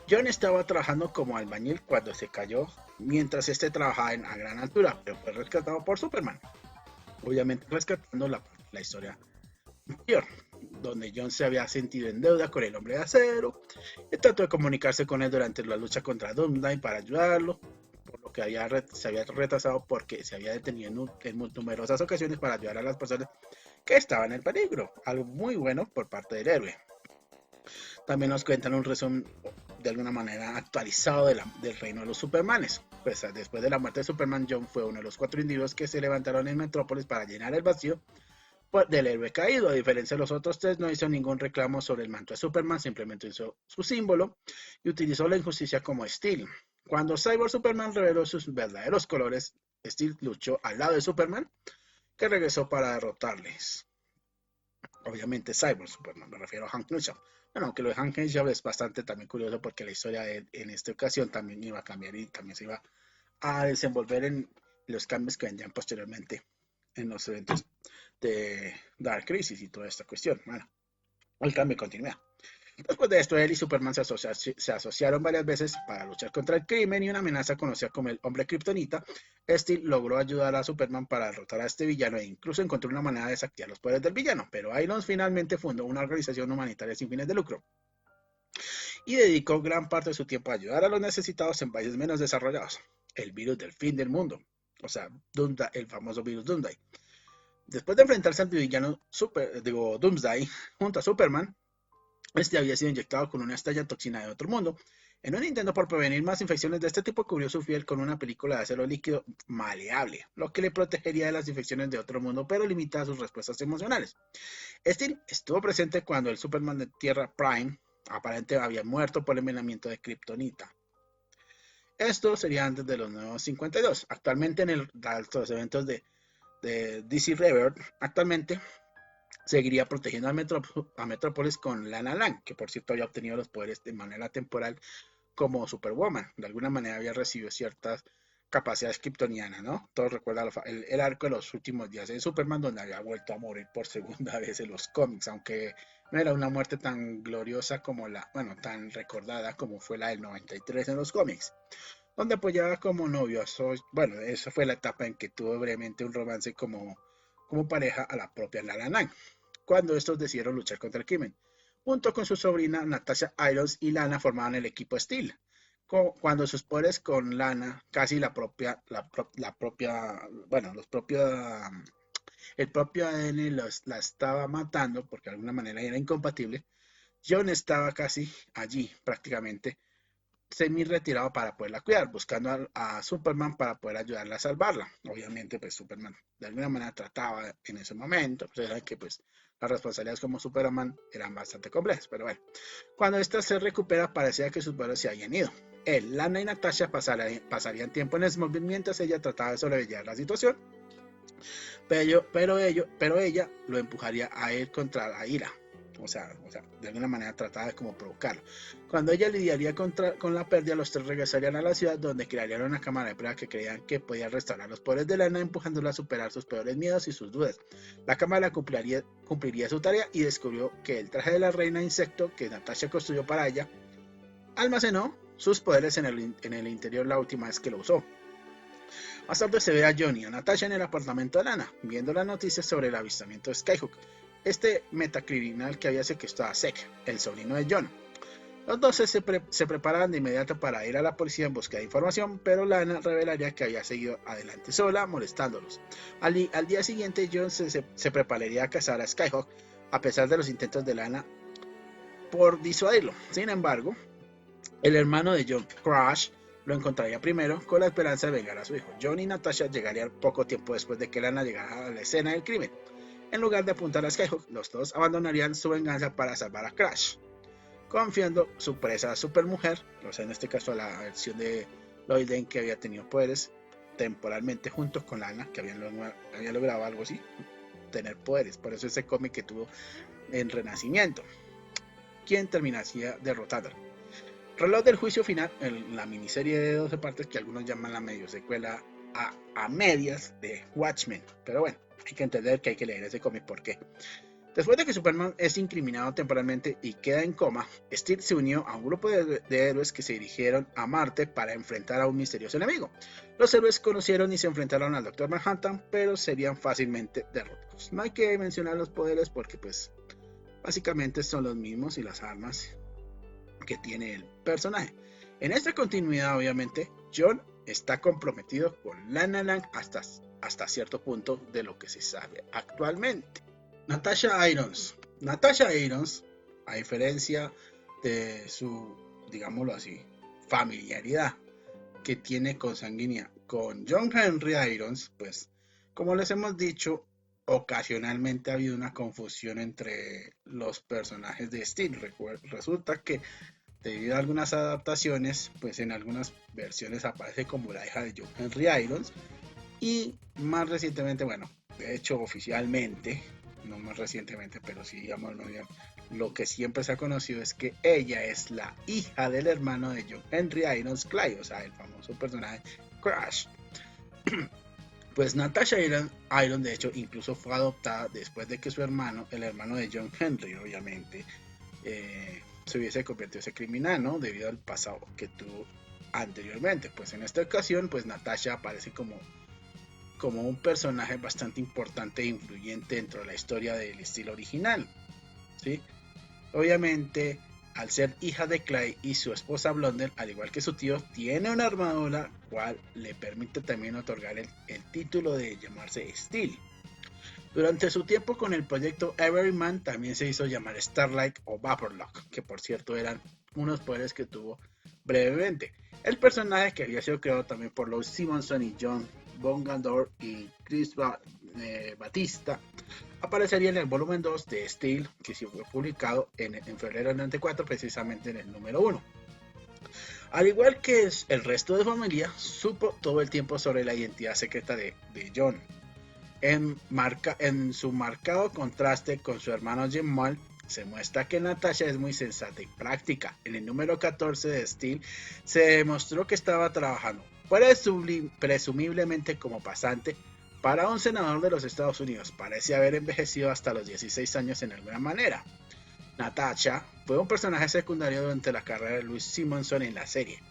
John estaba trabajando como albañil cuando se cayó mientras este trabajaba a gran altura, pero fue rescatado por Superman, obviamente rescatando la historia anterior, donde John se había sentido en deuda con el Hombre de Acero y trató de comunicarse con él durante la lucha contra Doomsday para ayudarlo, por lo que se había retrasado porque se había detenido en numerosas ocasiones para ayudar a las personas que estaban en peligro, algo muy bueno por parte del héroe. También nos cuentan un resumen de alguna manera actualizado del reino de los Supermanes. Pues después de la muerte de Superman, John fue uno de los 4 individuos que se levantaron en Metrópolis para llenar el vacío del héroe caído. A diferencia de los otros 3, no hizo ningún reclamo sobre el manto de Superman, simplemente hizo su símbolo y utilizó la injusticia como Steel. Cuando Cyborg Superman reveló sus verdaderos colores, Steel luchó al lado de Superman, que regresó para derrotarles. Obviamente Cyborg Superman, me refiero a Hank Newsham. Bueno, aunque lo de Hank Newsham es bastante también curioso porque la historia de él en esta ocasión también iba a cambiar y también se iba a desenvolver en los cambios que vendrían posteriormente en los eventos de Dark Crisis y toda esta cuestión. Bueno, el cambio continúa. Después de esto, él y Superman se asociaron varias veces para luchar contra el crimen y una amenaza conocida como el Hombre Kryptonita. Steel logró ayudar a Superman para derrotar a este villano e incluso encontró una manera de desactivar los poderes del villano, pero Irons finalmente fundó una organización humanitaria sin fines de lucro y dedicó gran parte de su tiempo a ayudar a los necesitados en países menos desarrollados. El virus del fin del mundo, o sea, Doomsday, el famoso virus Doomsday. Después de enfrentarse al villano Doomsday junto a Superman, este había sido inyectado con una extraña toxina de otro mundo. En un intento por prevenir más infecciones de este tipo, cubrió su piel con una película de acero líquido maleable, lo que le protegería de las infecciones de otro mundo, pero limitaba sus respuestas emocionales. Steel estuvo presente cuando el Superman de Tierra Prime aparentemente había muerto por el envenenamiento de Kryptonita. Esto sería antes de los nuevos 52. Actualmente en los eventos de DC Rebirth, actualmente seguiría protegiendo a Metrópolis con Lana Lang, que por cierto había obtenido los poderes de manera temporal como Superwoman. De alguna manera había recibido ciertas capacidades kryptonianas, ¿no? Todos recuerdan el arco de los últimos días de Superman, donde había vuelto a morir por segunda vez en los cómics, aunque no era una muerte tan gloriosa como tan recordada como fue la del 93 en los cómics, donde apoyaba como novio esa fue la etapa en que tuvo brevemente un romance como pareja a la propia Lana Lang, cuando estos decidieron luchar contra el crimen. Junto con su sobrina Natasha Irons y Lana formaban el equipo Steel. Cuando sus poderes con Lana, casi el propio ADN la estaba matando, porque de alguna manera era incompatible, John estaba casi allí, prácticamente, semi-retirado para poderla cuidar, buscando a Superman para poder ayudarla a salvarla. Obviamente, pues Superman de alguna manera trataba en ese momento, pues era que pues las responsabilidades como Superman eran bastante complejas, pero bueno, cuando esta se recupera parecía que sus poderes se habían ido. Él, Lana y Natasha pasarían tiempo en Smallville mientras ella trataba de sobrellevar la situación, pero ella lo empujaría a él contra la ira. O sea, de alguna manera trataba de como provocarlo. Cuando ella lidiaría con la pérdida, los 3 regresarían a la ciudad, donde crearían una cámara de prueba que creían que podía restaurar los poderes de Lana, empujándola a superar sus peores miedos y sus dudas. La cámara cumpliría su tarea y descubrió que el traje de la reina insecto que Natasha construyó para ella almacenó sus poderes en el interior la última vez que lo usó. Más tarde se ve a Johnny y a Natasha en el apartamento de Lana, viendo las noticias sobre el avistamiento de Skyhook. este metacriminal que había secuestrado a Zek, el sobrino de John. Los dos se preparaban de inmediato para ir a la policía en busca de información, pero Lana revelaría que había seguido adelante sola, molestándolos. Al día siguiente, John se prepararía a cazar a Skyhawk, a pesar de los intentos de Lana por disuadirlo. Sin embargo, el hermano de John, Crash, lo encontraría primero con la esperanza de vengar a su hijo. John y Natasha llegarían poco tiempo después de que Lana llegara a la escena del crimen. En lugar de apuntar a Skyhawk, los dos abandonarían su venganza para salvar a Crash, confiando su presa a Supermujer, o sea, en este caso a la versión de Lois Lane que había tenido poderes temporalmente junto con Lana, que había logrado algo así, tener poderes. Por eso ese cómic que tuvo en Renacimiento, quien terminaría derrotándola. Reloj del juicio final, la miniserie de 12 partes que algunos llaman la medio secuela a medias de Watchmen. Pero bueno, hay que entender que hay que leer ese cómic. ¿Por qué? Después de que Superman es incriminado temporalmente y queda en coma, Steel se unió a un grupo de héroes que se dirigieron a Marte para enfrentar a un misterioso enemigo. Los héroes conocieron y se enfrentaron al Dr. Manhattan, pero serían fácilmente derrotados. No hay que mencionar los poderes porque pues básicamente son los mismos y las armas que tiene el personaje. En esta continuidad, obviamente, John está comprometido con Lana Lang hasta cierto punto de lo que se sabe actualmente. Natasha Irons, a diferencia de su, digámoslo así, familiaridad que tiene consanguínea con John Henry Irons, pues como les hemos dicho, ocasionalmente ha habido una confusión entre los personajes de Steel. Resulta que debido a algunas adaptaciones, pues en algunas versiones aparece como la hija de John Henry Irons, y más recientemente, bueno, de hecho oficialmente, no más recientemente, pero sí, digamos, lo que siempre se ha conocido es que ella es la hija del hermano de John Henry Irons, Clay, o sea, el famoso personaje Crash. Pues Natasha Irons, de hecho, incluso fue adoptada después de que su hermano, el hermano de John Henry, obviamente, se hubiese convertido en ese criminal, ¿no? Debido al pasado que tuvo anteriormente. Pues en esta ocasión, pues Natasha aparece como un personaje bastante importante e influyente dentro de la historia del estilo original, ¿sí? Obviamente, al ser hija de Clay y su esposa Blondel, al igual que su tío, tiene una armadura cual le permite también otorgar el título de llamarse Steel. Durante su tiempo con el proyecto Everyman también se hizo llamar Starlight o Vaporlock, que por cierto eran unos poderes que tuvo brevemente. El personaje, que había sido creado también por Louise Simonson y John Bongador y Chris Batista, aparecería en el volumen 2 de Steel, que sí fue publicado en febrero del 94, precisamente en el número 1. Al igual que el resto de familia, supo todo el tiempo sobre la identidad secreta de John. En su marcado contraste con su hermano Jamal, se muestra que Natasha es muy sensata y práctica. En el número 14 de Steel se demostró que estaba trabajando presumiblemente como pasante para un senador de los Estados Unidos. Parece haber envejecido hasta los 16 años en alguna manera. Natasha fue un personaje secundario durante la carrera de Louise Simonson en la serie.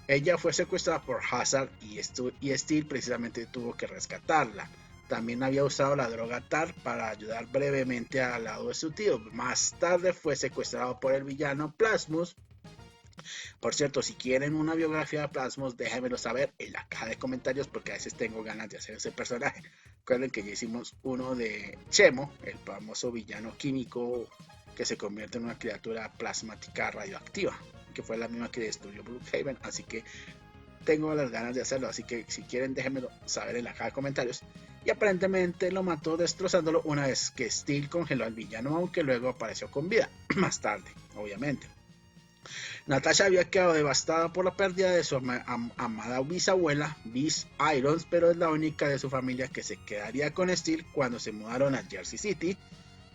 Ella fue secuestrada por Hazard y Steel precisamente tuvo que rescatarla. También había usado la droga TAR para ayudar brevemente al lado de su tío. Más tarde fue secuestrado por el villano Plasmus. Por cierto, si quieren una biografía de Plasmus, déjenmelo saber en la caja de comentarios, porque a veces tengo ganas de hacer ese personaje. Recuerden que ya hicimos uno de Chemo, el famoso villano químico que se convierte en una criatura plasmática radioactiva, que fue la misma que destruyó Brookhaven, así que tengo las ganas de hacerlo, así que si quieren déjenmelo saber en la caja de comentarios. Y aparentemente lo mató destrozándolo una vez que Steel congeló al villano, aunque luego apareció con vida, más tarde, obviamente. Natasha había quedado devastada por la pérdida de su amada bisabuela, Biz Irons, pero es la única de su familia que se quedaría con Steel cuando se mudaron a Jersey City,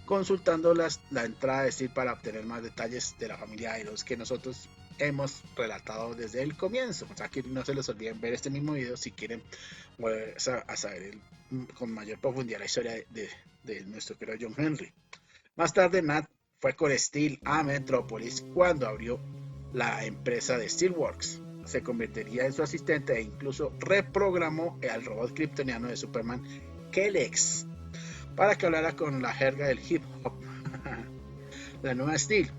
consultando la entrada de Steel para obtener más detalles de la familia Irons que nosotros hemos relatado desde el comienzo. O sea, que no se les olviden ver este mismo video si quieren a saber con mayor profundidad la historia de nuestro querido John Henry. Más tarde, Nat fue con Steel a Metropolis cuando abrió la empresa de Steelworks. Se convertiría en su asistente e incluso reprogramó al robot kryptoniano de Superman, Kelex. para que hablara con la jerga del hip hop. La nueva Steel,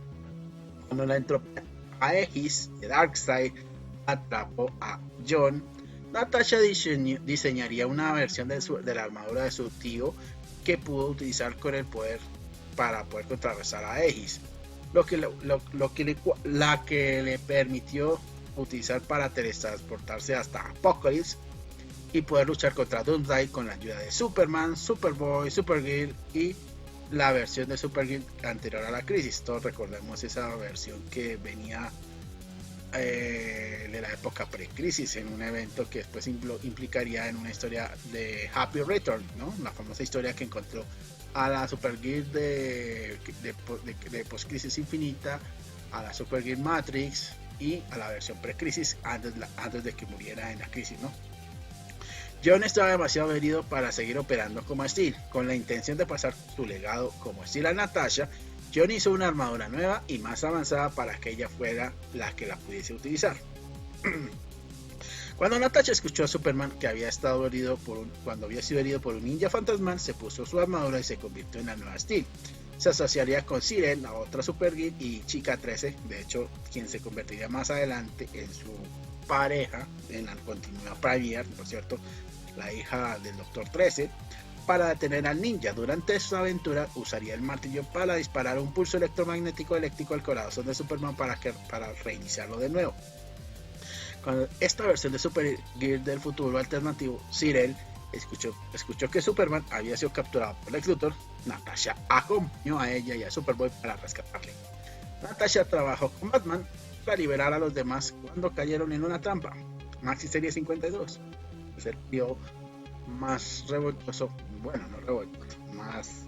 cuando la entropía Aegis de Darkseid atrapó a John, Natasha diseñaría una versión de la armadura de su tío que pudo utilizar con el poder para poder contrarrestar a Aegis, la que le permitió utilizar para teletransportarse hasta Apocalypse y poder luchar contra Doomsday con la ayuda de Superman, Superboy, Supergirl y la versión de Supergirl anterior a la crisis. Todos recordemos esa versión que venía de la época pre-crisis, en un evento que después implicaría en una historia de Happy Return, ¿no? La famosa historia que encontró a la Supergirl de post-crisis infinita, a la Supergirl Matrix y a la versión pre-crisis antes de que muriera en la crisis, ¿no? John estaba demasiado herido para seguir operando como Steel. Con la intención de pasar su legado como Steel a Natasha, John hizo una armadura nueva y más avanzada para que ella fuera la que la pudiese utilizar. Cuando Natasha escuchó a Superman que había sido herido por un ninja fantasmal, se puso su armadura y se convirtió en la nueva Steel. Se asociaría con Siren, la otra Supergirl, y Chica 13, de hecho, quien se convertiría más adelante en su pareja en la continuidad Premier, por cierto, la hija del Doctor 13, para detener al ninja. Durante su aventura usaría el martillo para disparar un pulso electromagnético eléctrico al corazón de Superman para reiniciarlo de nuevo. Con esta versión de Supergirl del futuro alternativo, Cyril escuchó que Superman había sido capturado por Lex Luthor. Natasha acompañó a ella y a Superboy para rescatarle. Natasha trabajó con Batman para liberar a los demás cuando cayeron en una trampa. Maxi Serie 52 es el tío más revoltoso, bueno, no revoltoso, más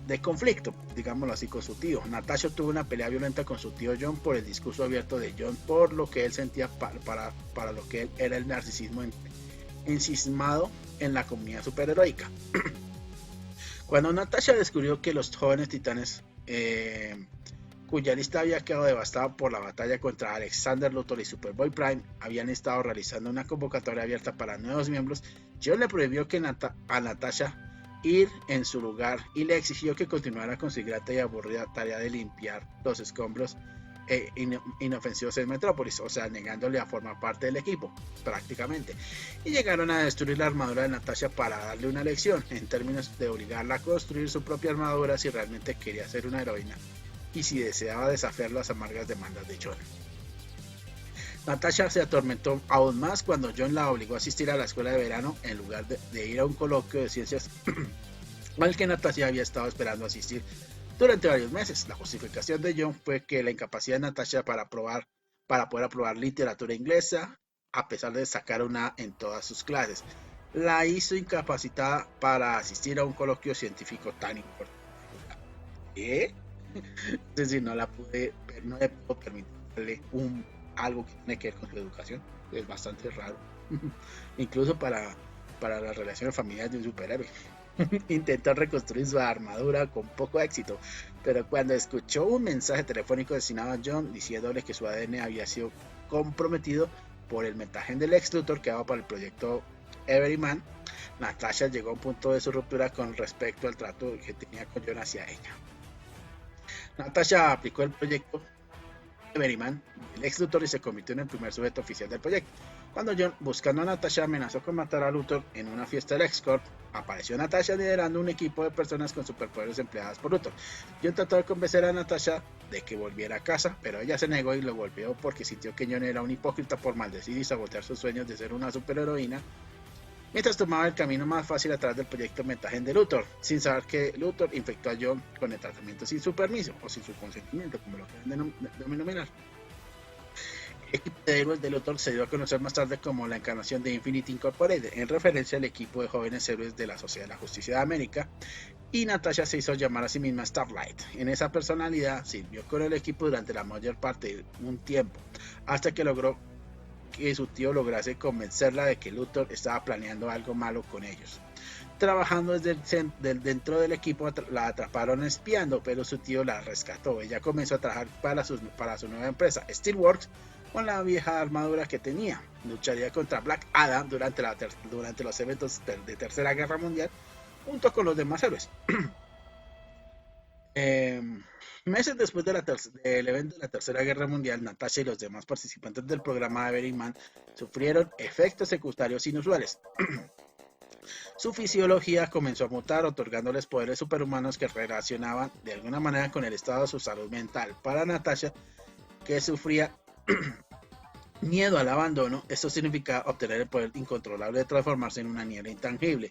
de conflicto, digámoslo así, con su tío. Natasha tuvo una pelea violenta con su tío John por el discurso abierto de John, por lo que él sentía para lo que él era el narcisismo ensimismado en la comunidad superheroica. Cuando Natasha descubrió que los jóvenes titanes, cuya lista había quedado devastada por la batalla contra Alexander Luthor y Superboy Prime, habían estado realizando una convocatoria abierta para nuevos miembros, John le prohibió a Natasha ir en su lugar y le exigió que continuara con su ingrata y aburrida tarea de limpiar los escombros inofensivos en Metrópolis, o sea, negándole a formar parte del equipo, prácticamente. Y llegaron a destruir la armadura de Natasha para darle una lección, en términos de obligarla a construir su propia armadura si realmente quería ser una heroína y si deseaba desafiar las amargas demandas de John. Natasha se atormentó aún más cuando John la obligó a asistir a la escuela de verano en lugar de ir a un coloquio de ciencias al que Natasha había estado esperando asistir durante varios meses. La justificación de John fue que la incapacidad de Natasha para poder aprobar literatura inglesa, a pesar de sacar una en todas sus clases, la hizo incapacitada para asistir a un coloquio científico tan importante. ¿Qué? Es decir, no le puedo permitirle algo que tiene que ver con su educación. Es bastante raro. Incluso para las relaciones familiares de un superhéroe. Intentó reconstruir su armadura con poco éxito, pero cuando escuchó un mensaje telefónico destinado a John diciéndole que su ADN había sido comprometido por el metagen del Lex Luthor que daba para el proyecto Everyman, Natasha llegó a un punto de su ruptura con respecto al trato que tenía con John hacia ella. Natasha aplicó el proyecto Everyman y el Lex Luthor y se convirtió en el primer sujeto oficial del proyecto. Cuando John, buscando a Natasha, amenazó con matar a Luthor en una fiesta del X-Corp, apareció Natasha liderando un equipo de personas con superpoderes empleadas por Luthor. John trató de convencer a Natasha de que volviera a casa, pero ella se negó y lo golpeó porque sintió que John era un hipócrita por maldecir y sabotear sus sueños de ser una superheroína, mientras tomaba el camino más fácil a través del proyecto Metagen de Luthor, sin saber que Luthor infectó a John con el tratamiento sin su permiso, o sin su consentimiento, como lo quieren denominar. El equipo de héroes de Luthor se dio a conocer más tarde como la encarnación de Infinity Incorporated, en referencia al equipo de jóvenes héroes de la Sociedad de la Justicia de América, y Natasha se hizo llamar a sí misma Starlight. En esa personalidad sirvió con el equipo durante la mayor parte de un tiempo, hasta que logró que su tío lograse convencerla de que Luthor estaba planeando algo malo con ellos. Trabajando dentro del equipo, la atraparon espiando, pero su tío la rescató. Ella comenzó a trabajar para su nueva empresa, Steelworks, con la vieja armadura que tenía. Lucharía contra Black Adam durante los eventos de Tercera Guerra Mundial, junto con los demás héroes. Meses después de del evento de la Tercera Guerra Mundial, Natasha y los demás participantes del programa Everyman sufrieron efectos secundarios inusuales. Su fisiología comenzó a mutar, otorgándoles poderes superhumanos que relacionaban de alguna manera con el estado de su salud mental. Para Natasha, que sufría miedo al abandono, esto significaba obtener el poder incontrolable de transformarse en una niebla intangible.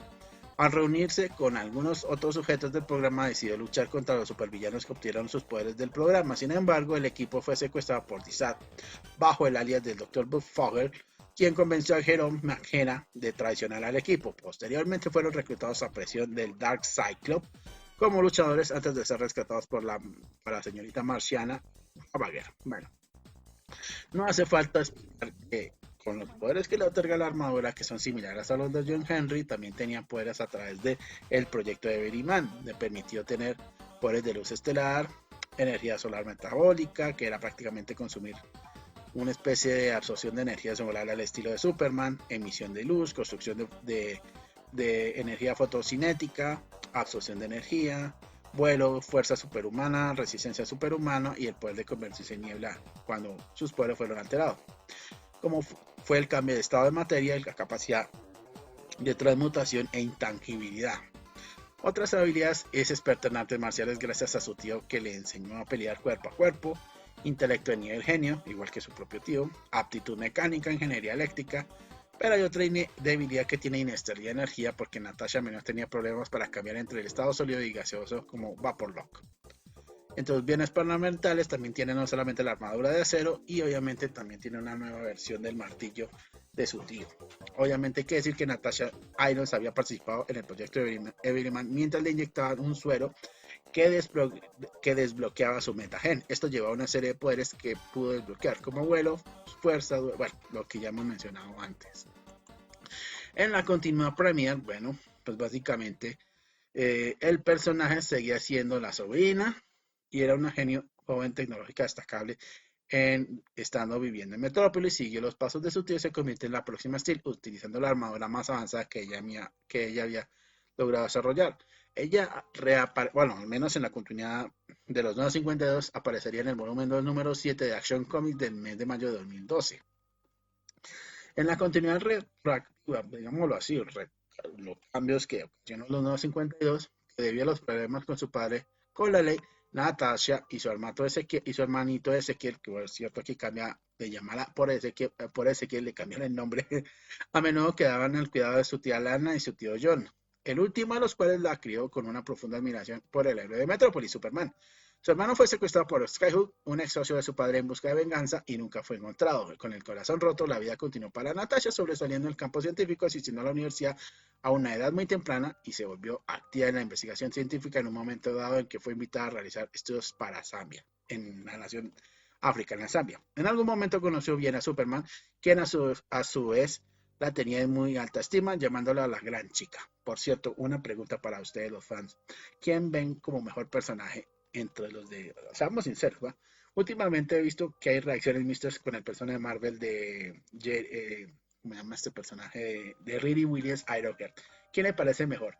Al reunirse con algunos otros sujetos del programa, decidió luchar contra los supervillanos que obtuvieron sus poderes del programa. Sin embargo, el equipo fue secuestrado por Dizat bajo el alias del Dr. Bob Fogger, quien convenció a Jerome McKenna de traicionar al equipo. Posteriormente fueron reclutados a presión del Dark Cyclops como luchadores antes de ser rescatados por la señorita Marciana Bagger. Bueno, no hace falta explicar que con los poderes que le otorga la armadura, que son similares a los de John Henry, también tenía poderes a través del proyecto de Everyman. Le permitió tener poderes de luz estelar, energía solar metabólica, que era prácticamente consumir una especie de absorción de energía solar al estilo de Superman, emisión de luz, construcción de energía fotocinética, absorción de energía, vuelo, fuerza superhumana, resistencia superhumana y el poder de convertirse en niebla cuando sus poderes fueron alterados. Como fue el cambio de estado de materia y la capacidad de transmutación e intangibilidad. Otras habilidades: es experta en artes marciales gracias a su tío que le enseñó a pelear cuerpo a cuerpo, intelecto de nivel genio, igual que su propio tío, aptitud mecánica, ingeniería eléctrica, pero hay otra debilidad que tiene: inestabilidad de energía, porque Natasha menos tenía problemas para cambiar entre el estado sólido y gaseoso como Vapor Lock. Entre los bienes paranormales también tiene no solamente la armadura de acero, y obviamente también tiene una nueva versión del martillo de su tío. Obviamente hay que decir que Natasha Irons había participado en el proyecto de Everyman mientras le inyectaban un suero que desbloqueaba su metagen. Esto llevaba a una serie de poderes que pudo desbloquear, como vuelo, fuerza, bueno, lo que ya hemos mencionado antes. En la continua Premier, bueno, pues básicamente el personaje seguía siendo la sobrina y era una genio joven tecnológica destacable estando viviendo en Metrópolis. Siguió los pasos de su tío y se convierte en la próxima Steel, utilizando la armadura más avanzada que ella había logrado desarrollar. Ella bueno, al menos en la continuidad de los Nuevos 52, aparecería en el volumen 2 número 7 de Action Comics del mes de mayo de 2012. En la continuidad retroactiva, digámoslo así, los cambios que ocasionó los Nuevos 52, que debido a los problemas con su padre, con la ley, Natasha y su hermanito Ezequiel, que por cierto aquí cambia de llamarla por Ezequiel le cambiaron el nombre, a menudo quedaban al cuidado de su tía Lana y su tío John, el último de los cuales la crió con una profunda admiración por el héroe de Metrópolis, Superman. Su hermano fue secuestrado por Skyhook, un ex socio de su padre, en busca de venganza, y nunca fue encontrado. Con el corazón roto, la vida continuó para Natasha, sobresaliendo en el campo científico, asistiendo a la universidad a una edad muy temprana, y se volvió activa en la investigación científica en un momento dado en que fue invitada a realizar estudios para Zambia, en la nación africana Zambia. En algún momento conoció bien a Superman, quien a su vez la tenía en muy alta estima, llamándola la gran chica. Por cierto, una pregunta para ustedes los fans: ¿quién ven como mejor personaje entre los de, seamos sinceros, ¿va? Últimamente he visto que hay reacciones mixtas con el personaje de Marvel ¿cómo se llama este personaje? De Riri Williams, Ironheart. ¿Quién le parece mejor?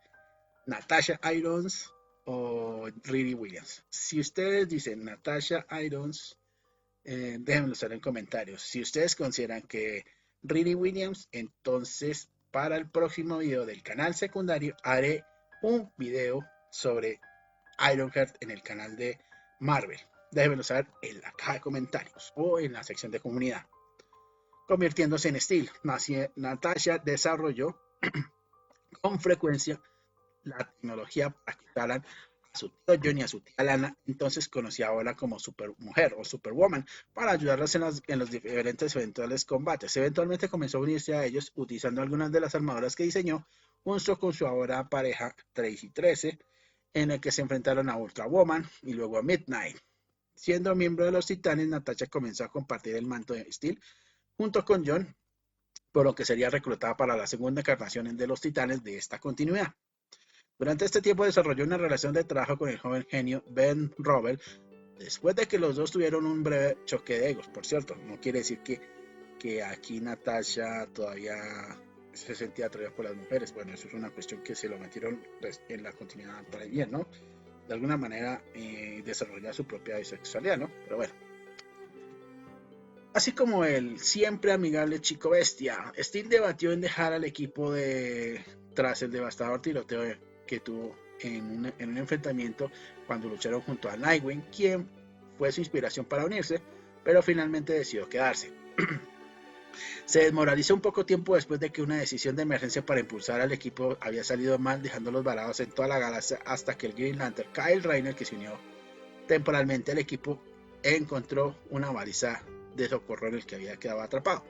¿Natasha Irons o Riri Williams? Si ustedes dicen Natasha Irons, déjenmelo saber en comentarios. Si ustedes consideran que Riri Williams, entonces para el próximo video del canal secundario haré un video sobre Ironheart en el canal de Marvel. Déjenmelo saber en la caja de comentarios o en la sección de comunidad. Convirtiéndose en Steel, Natasha desarrolló con frecuencia la tecnología para que usaran a su tío John y a su tía Lana, entonces conocida ahora como Supermujer o Superwoman, para ayudarlos en los diferentes eventuales combates. Eventualmente comenzó a unirse a ellos utilizando algunas de las armaduras que diseñó, junto con su ahora pareja Tracy 13, en el que se enfrentaron a Ultra Woman y luego a Midnight. Siendo miembro de los Titanes, Natasha comenzó a compartir el manto de Steel junto con John, por lo que sería reclutada para la segunda encarnación de los Titanes de esta continuidad. Durante este tiempo desarrolló una relación de trabajo con el joven genio Ben Robel, después de que los dos tuvieron un breve choque de egos. Por cierto, no quiere decir que aquí Natasha todavía se sentía atraído por las mujeres. Bueno, eso es una cuestión que se lo metieron en la continuidad para bien, ¿no? De alguna manera desarrollar su propia bisexualidad, ¿no? Pero bueno. Así como el siempre amigable Chico Bestia, Steel debatió en dejar al equipo tras el devastador tiroteo que tuvo en un enfrentamiento cuando lucharon junto a Nightwing, quien fue su inspiración para unirse, pero finalmente decidió quedarse. Se desmoralizó un poco tiempo después de que una decisión de emergencia para impulsar al equipo había salido mal, dejándolos varados en toda la galaxia hasta que el Green Lantern Kyle Rayner, que se unió temporalmente al equipo, encontró una baliza de socorro en el que había quedado atrapado.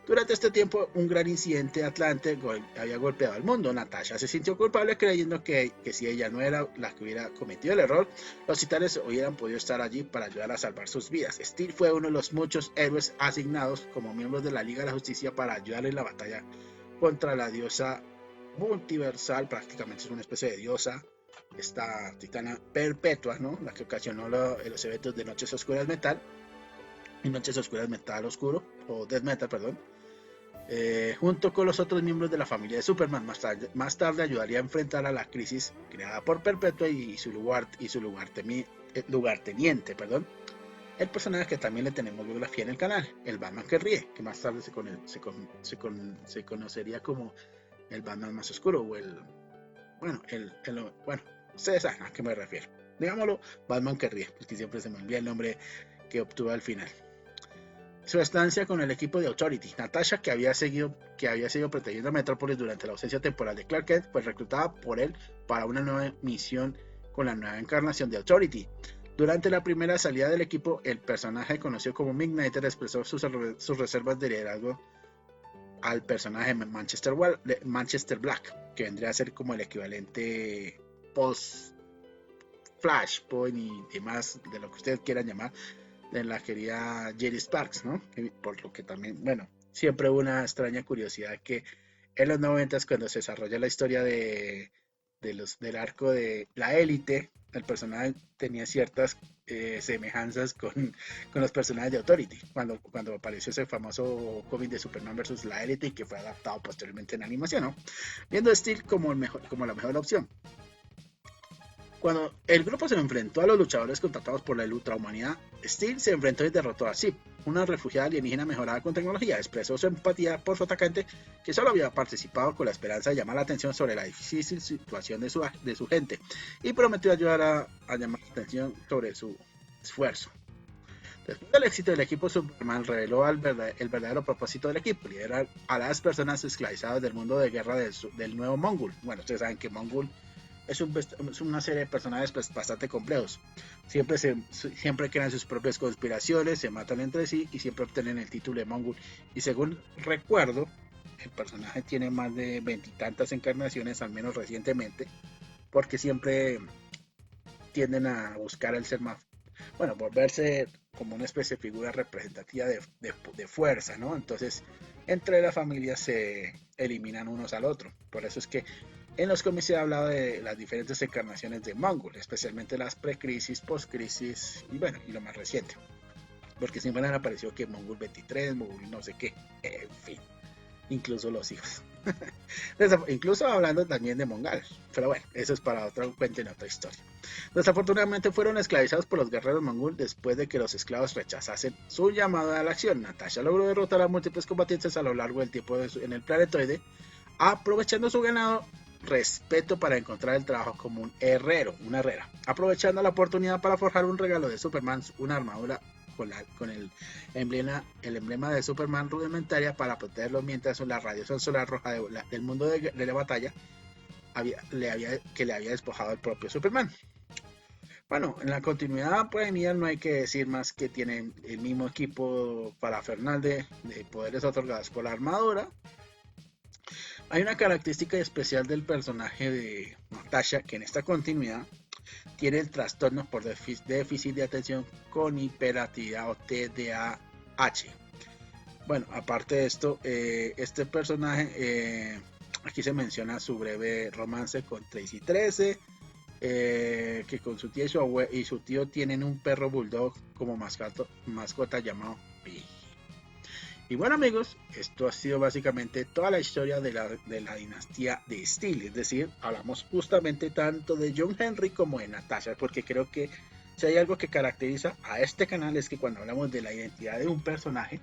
Durante este tiempo, un gran incidente atlante había golpeado al mundo. Natasha se sintió culpable creyendo que si ella no era la que hubiera cometido el error, los titanes hubieran podido estar allí para ayudar a salvar sus vidas. Steel fue uno de los muchos héroes asignados como miembros de la Liga de la Justicia para ayudar en la batalla contra la diosa multiversal, prácticamente es una especie de diosa, esta titana perpetua, ¿no? La que ocasionó los eventos de Noches Oscuras Metal y Noches Oscuras Metal Oscuro, o Death Metal, perdón. Junto con los otros miembros de la familia de Superman, más tarde ayudaría a enfrentar a la crisis creada por Perpetua y su lugarteniente, perdón. El personaje que también le tenemos biografía en el canal, el Batman que ríe, que más tarde se conocería como el Batman más oscuro, o bueno, ustedes saben a qué me refiero. Digámoslo, Batman que ríe, porque siempre se me olvida el nombre que obtuvo al final. Su estancia con el equipo de Authority. Natasha, que había seguido protegiendo a Metrópolis durante la ausencia temporal de Clark Kent, fue reclutada por él para una nueva misión con la nueva encarnación de Authority. Durante la primera salida del equipo, el personaje conocido como Midnighter expresó sus reservas de liderazgo al personaje Manchester Black, que vendría a ser como el equivalente post Flashpoint y demás, de lo que ustedes quieran llamar, de la querida Jerry Sparks, ¿no? Por lo que también, bueno, siempre hubo una extraña curiosidad que en los 90, cuando se desarrolla la historia del arco de la élite, el personaje tenía ciertas semejanzas con los personajes de Authority, cuando apareció ese famoso cómic de Superman vs. la élite y que fue adaptado posteriormente en animación, ¿no? Viendo Steel como la mejor opción. Cuando el grupo se enfrentó a los luchadores contratados por la ultrahumanidad, Steel se enfrentó y derrotó a Sif, una refugiada alienígena mejorada con tecnología. Expresó su empatía por su atacante, que solo había participado con la esperanza de llamar la atención sobre la difícil situación de su gente, y prometió ayudar a llamar la atención sobre su esfuerzo. Después del éxito del equipo, Superman reveló el verdadero propósito del equipo: liderar a las personas esclavizadas del mundo de guerra del nuevo Mongul. Bueno, ustedes saben que Mongul es una serie de personajes bastante complejos. Siempre crean sus propias conspiraciones, se matan entre sí y siempre obtienen el título de Mongul. Y según recuerdo, el personaje tiene más de 20 y tantas encarnaciones, al menos recientemente, porque siempre tienden a buscar el ser más, bueno, volverse como una especie de figura representativa de fuerza, ¿no? Entonces, entre las familias se eliminan unos al otro. Por eso es que en los cómics se ha hablado de las diferentes encarnaciones de Mongul, especialmente las pre-crisis, post-crisis y bueno, y lo más reciente. Porque siempre han aparecido que Mongul 23, Mongul no sé qué, en fin, incluso los hijos. Incluso hablando también de Mongal, pero bueno, eso es para otro cuento en otra historia. Desafortunadamente fueron esclavizados por los guerreros Mongul después de que los esclavos rechazasen su llamado a la acción. Natasha logró derrotar a múltiples combatientes a lo largo del tiempo en el planetoide, aprovechando su ganado respeto para encontrar el trabajo como una herrera, aprovechando la oportunidad para forjar un regalo de Superman, una armadura con el emblema de Superman rudimentaria para protegerlo mientras la radiación solar roja del mundo de la batalla le había despojado el propio Superman. Bueno, en la continuidad pues no hay que decir más que tienen el mismo equipo parafernal de poderes otorgados por la armadura. Hay una característica especial del personaje de Natasha, que en esta continuidad tiene el trastorno por déficit de atención con hiperactividad o TDAH. Bueno, aparte de esto, este personaje, aquí se menciona su breve romance con Tracy 13, que con su tía y su tío tienen un perro bulldog como mascota llamado Piggy. Y bueno amigos, esto ha sido básicamente toda la historia de la dinastía de Steele, es decir, hablamos justamente tanto de John Henry como de Natasha, porque creo que si hay algo que caracteriza a este canal es que cuando hablamos de la identidad de un personaje,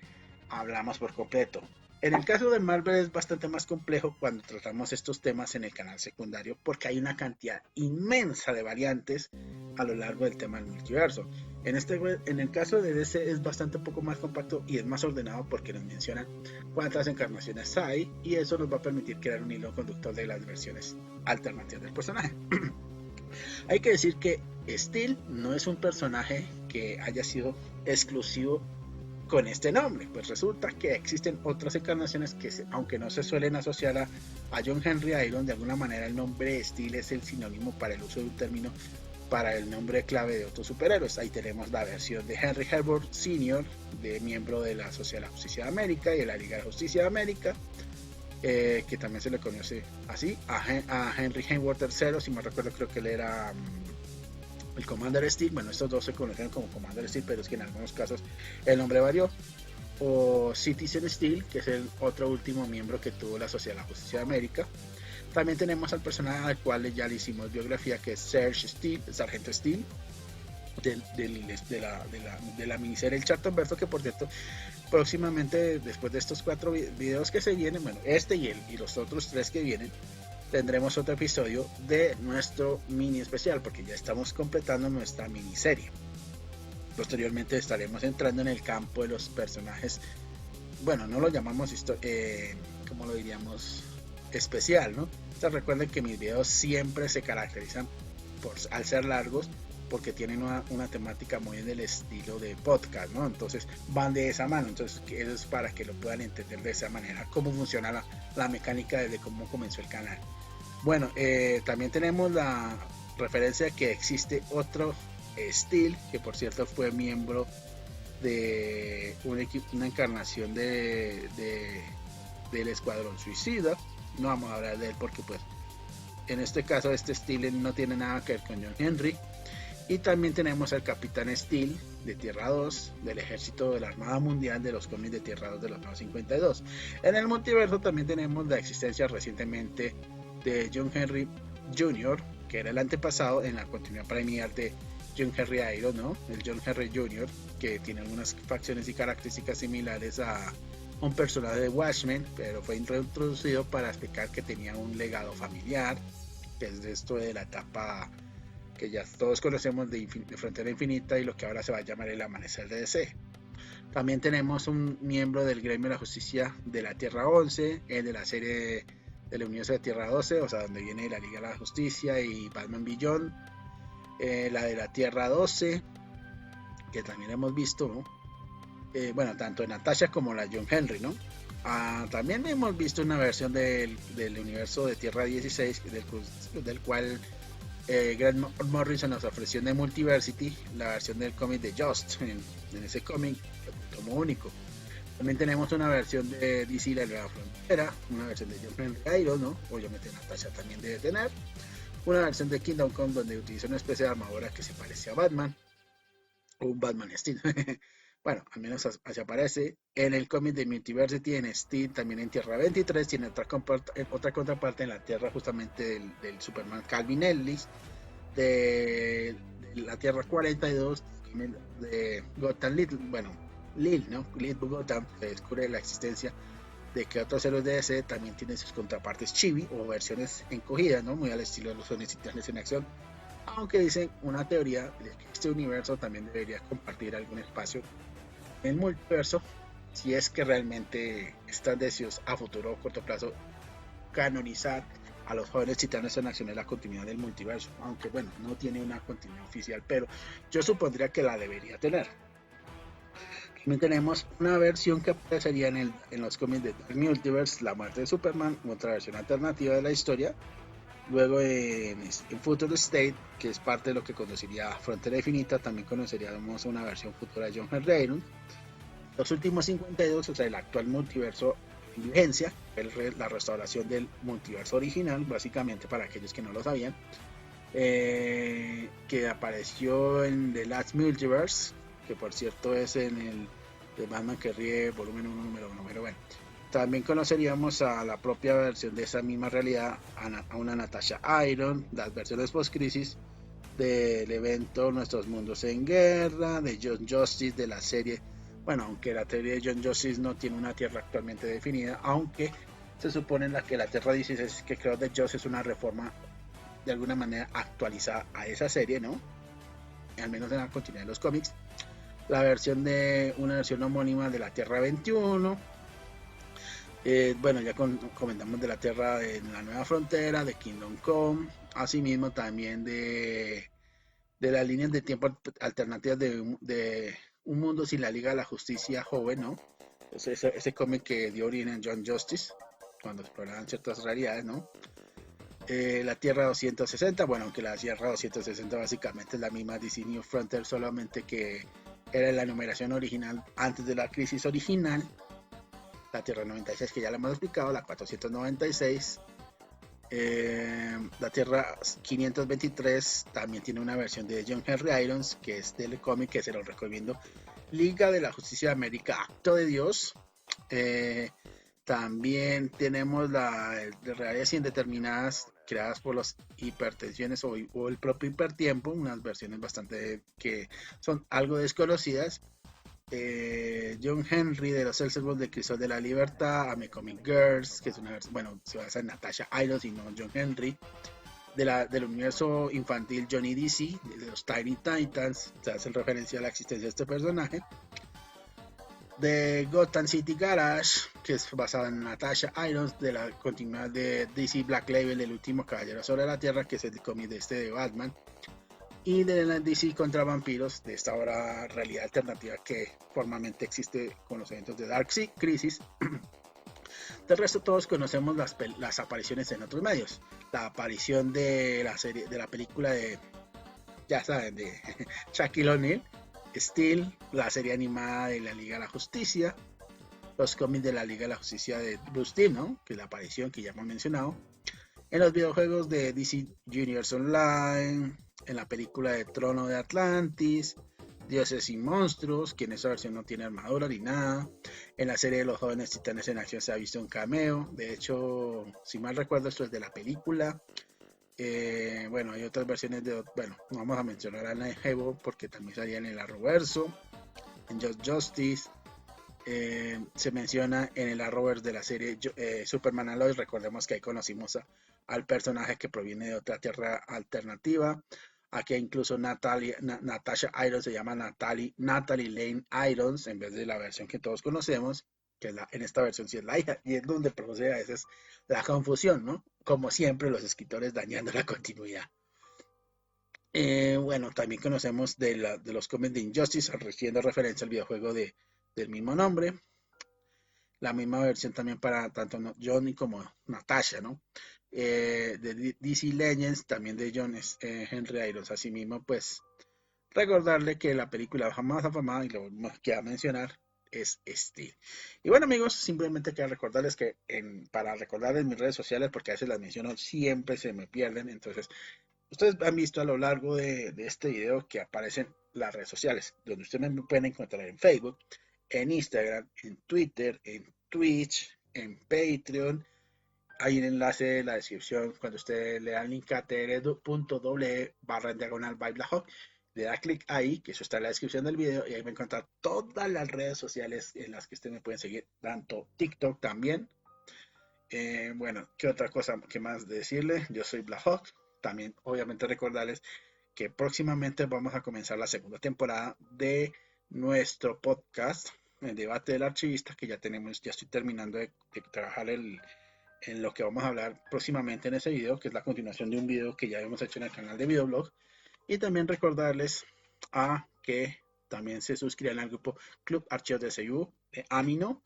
hablamos por completo. En el caso de Marvel es bastante más complejo cuando tratamos estos temas en el canal secundario, porque hay una cantidad inmensa de variantes a lo largo del tema del multiverso. En el caso de DC es bastante poco más compacto y es más ordenado porque nos mencionan cuántas encarnaciones hay y eso nos va a permitir crear un hilo conductor de las versiones alternativas del personaje. Hay que decir que Steel no es un personaje que haya sido exclusivo con este nombre, pues resulta que existen otras encarnaciones que aunque no se suelen asociar a John Henry Iron, de alguna manera el nombre Steel es el sinónimo para el uso de un término para el nombre clave de otros superhéroes. Ahí tenemos la versión de Henry Hayward Sr., de miembro de la Sociedad de la Justicia de América y de la Liga de Justicia de América, que también se le conoce así, a Henry Hayward III, si me recuerdo creo que él era el Commander Steel. Bueno, estos dos se conocen como Commander Steel, pero es que en algunos casos el nombre varió. O Citizen Steel, que es el otro último miembro que tuvo la Sociedad de la Justicia de América. También tenemos al personaje al cual ya le hicimos biografía, que es Serge Steel, Sargento Steel, de la miniserie El Chartonverso, que por cierto, próximamente, después de estos 4 videos que se vienen, bueno, este y los otros 3 que vienen, tendremos otro episodio de nuestro mini especial, porque ya estamos completando nuestra miniserie. Posteriormente estaremos entrando en el campo de los personajes, bueno, no lo llamamos como lo diríamos, especial, ¿no? Entonces recuerden que mis videos siempre se caracterizan al ser largos, porque tienen una temática muy del estilo de podcast, ¿no? Entonces van de esa mano, entonces eso es para que lo puedan entender de esa manera, cómo funciona la mecánica desde cómo comenzó el canal. Bueno, también tenemos la referencia de que existe otro Steel, que por cierto fue miembro de una encarnación del Escuadrón Suicida. No vamos a hablar de él porque pues en este caso este Steel no tiene nada que ver con John Henry. Y también tenemos al Capitán Steel de Tierra 2, del ejército de la Armada Mundial de los cómics de Tierra 2 de los Nuevos 52. En el multiverso también tenemos la existencia recientemente de John Henry Jr., que era el antepasado en la continuidad premiar de John Henry Iron, ¿no? El John Henry Jr., que tiene algunas facciones y características similares a un personaje de Watchmen, pero fue introducido para explicar que tenía un legado familiar, que es de esto de la etapa que ya todos conocemos de Frontera Infinita y lo que ahora se va a llamar el Amanecer de DC. También tenemos un miembro del Gremio de la Justicia de la Tierra 11, el de la serie del universo de Tierra 12, o sea, donde viene la Liga de la Justicia y Batman Beyond, la de la Tierra 12, que también hemos visto, ¿no? Bueno, tanto en Natasha como la John Henry, ¿no? También hemos visto una versión del universo de Tierra 16, del cual Grant Morrison nos ofreció en Multiversity la versión del cómic de Just, en ese cómic como único. También tenemos una versión de DC La Nueva Frontera, una versión de John Henry Iron, ¿no? Obviamente Natasha también debe tener. Una versión de Kingdom Come donde utiliza una especie de armadura que se parece a Batman, o un Batman Steel. Bueno, al menos así aparece. En el cómic de Multiversity, en Steel, también en Tierra 23, tiene otra contraparte en la Tierra justamente del Superman Calvin Ellis, de la Tierra 42, de Gotham Little, bueno, ¿no? Little Gotham, que descubre la existencia de que otros héroes de DC también tienen sus contrapartes chibi o versiones encogidas, ¿no? Muy al estilo de los Sonic en acción. Aunque dicen una teoría de que este universo también debería compartir algún espacio en el multiverso, si es que realmente están deseos a futuro o corto plazo canonizar a los jóvenes titanes en acción en la continuidad del multiverso, aunque bueno, no tiene una continuidad oficial, pero yo supondría que la debería tener. También tenemos una versión que aparecería en los cómics de Dark Multiverse, la muerte de Superman, otra versión alternativa de la historia. Luego en Future State, que es parte de lo que conocería Frontera Infinita, también conoceríamos una versión futura de John Henry Iron. Los últimos 52, o sea, el actual multiverso en vigencia, la restauración del multiverso original, básicamente para aquellos que no lo sabían, que apareció en The Last Multiverse, que por cierto es en de Batman que ríe, volumen 1, número 1, pero bueno. También conoceríamos a la propia versión de esa misma realidad, a una Natasha Iron, las versiones post-crisis del evento Nuestros Mundos en Guerra, de John Justice, de la serie, bueno, aunque la teoría de John Justice no tiene una tierra actualmente definida, aunque se supone en la que la Tierra 16 que creó de Justice es una reforma de alguna manera actualizada a esa serie, ¿no? Al menos en la continuidad de los cómics. La versión de una versión homónima de la Tierra 21. Bueno, ya comentamos de la Tierra en la Nueva Frontera, de Kingdom Come, asimismo también de las líneas de tiempo alternativas de Un Mundo Sin la Liga de la Justicia Joven, ¿no? Ese cómic que dio origen a John Justice, cuando exploraban ciertas realidades, ¿no? La Tierra 260, bueno, aunque la Tierra 260 básicamente es la misma DC New Frontier, solamente que era la numeración original antes de la crisis original. La Tierra 96, que ya la hemos explicado, la 496. La Tierra 523 también tiene una versión de John Henry Irons, que es del cómic que se lo recomiendo. Liga de la Justicia de América, Acto de Dios. También tenemos la de realidades indeterminadas creadas por las hipertensiones o el propio hipertiempo, unas versiones bastante que son algo desconocidas. John Henry de los Elseworlds de Crisol de la Libertad, Ame Comic Girls, que es una versión, bueno, se basa en Natasha Irons y no John Henry, del universo infantil Johnny DC, de los Tiny Titans, se hace referencia a la existencia de este personaje. De Gotham City Garage, que es basada en Natasha Irons, de la continuidad de DC Black Label, El Último Caballero sobre la Tierra, que es el cómic de Batman, y de la DC contra vampiros, de esta ahora realidad alternativa que formalmente existe con los eventos de Dark Crisis. Del resto todos conocemos las apariciones en otros medios. La aparición de la serie, de la película de, ya saben, de Shaquille O'Neal, Steel, la serie animada de la Liga de la Justicia, los cómics de la Liga de la Justicia de Bruce Timm, ¿no? Que es la aparición que ya hemos mencionado, en los videojuegos de DC Universe Online, en la película de Trono de Atlantis, Dioses y Monstruos, que en esa versión no tiene armadura ni nada. En la serie de los Jóvenes Titanes en Acción se ha visto un cameo. De hecho, si mal recuerdo, esto es de la película. Bueno, hay otras versiones de... Bueno, no vamos a mencionar a Night Hebo porque también salía en el Arrowverso, en Just Justice. Se menciona en el Arrowverse de la serie Superman Aloy. Recordemos que ahí conocimos al personaje que proviene de otra tierra alternativa. Aquí incluso Natasha Irons se llama Natalie Lane Irons en vez de la versión que todos conocemos, que en esta versión sí es la hija, y es donde procede a veces la confusión, ¿no? Como siempre, los escritores dañando la continuidad. Bueno, también conocemos de los cómics de Injustice, haciendo referencia al videojuego del mismo nombre. La misma versión también para tanto Johnny como Natasha, ¿no? De DC Legends, también de John Henry Irons. Asimismo, pues recordarle que la película más afamada, y lo que va a mencionar, es Steel. Y bueno, amigos, simplemente quiero recordarles que para recordarles mis redes sociales, porque a veces las menciono, siempre se me pierden. Entonces, ustedes han visto a lo largo de este video que aparecen las redes sociales, donde ustedes me pueden encontrar en Facebook, en Instagram, en Twitter, en Twitch, en Patreon. Hay un enlace en la descripción cuando usted le da el link a tr.w/diagonal le da clic ahí, que eso está en la descripción del video, y ahí va a encontrar todas las redes sociales en las que usted me puede seguir, tanto TikTok también. Bueno, ¿qué otra cosa que más decirle? Yo soy Black Hawk. También, obviamente, recordarles que próximamente vamos a comenzar la segunda temporada de nuestro podcast, el debate del archivista, que ya estoy terminando de trabajar en lo que vamos a hablar próximamente en ese video, que es la continuación de un video que ya hemos hecho en el canal de videoblog. Y también recordarles que también se suscriban al grupo Club Archivos de CU de Amino.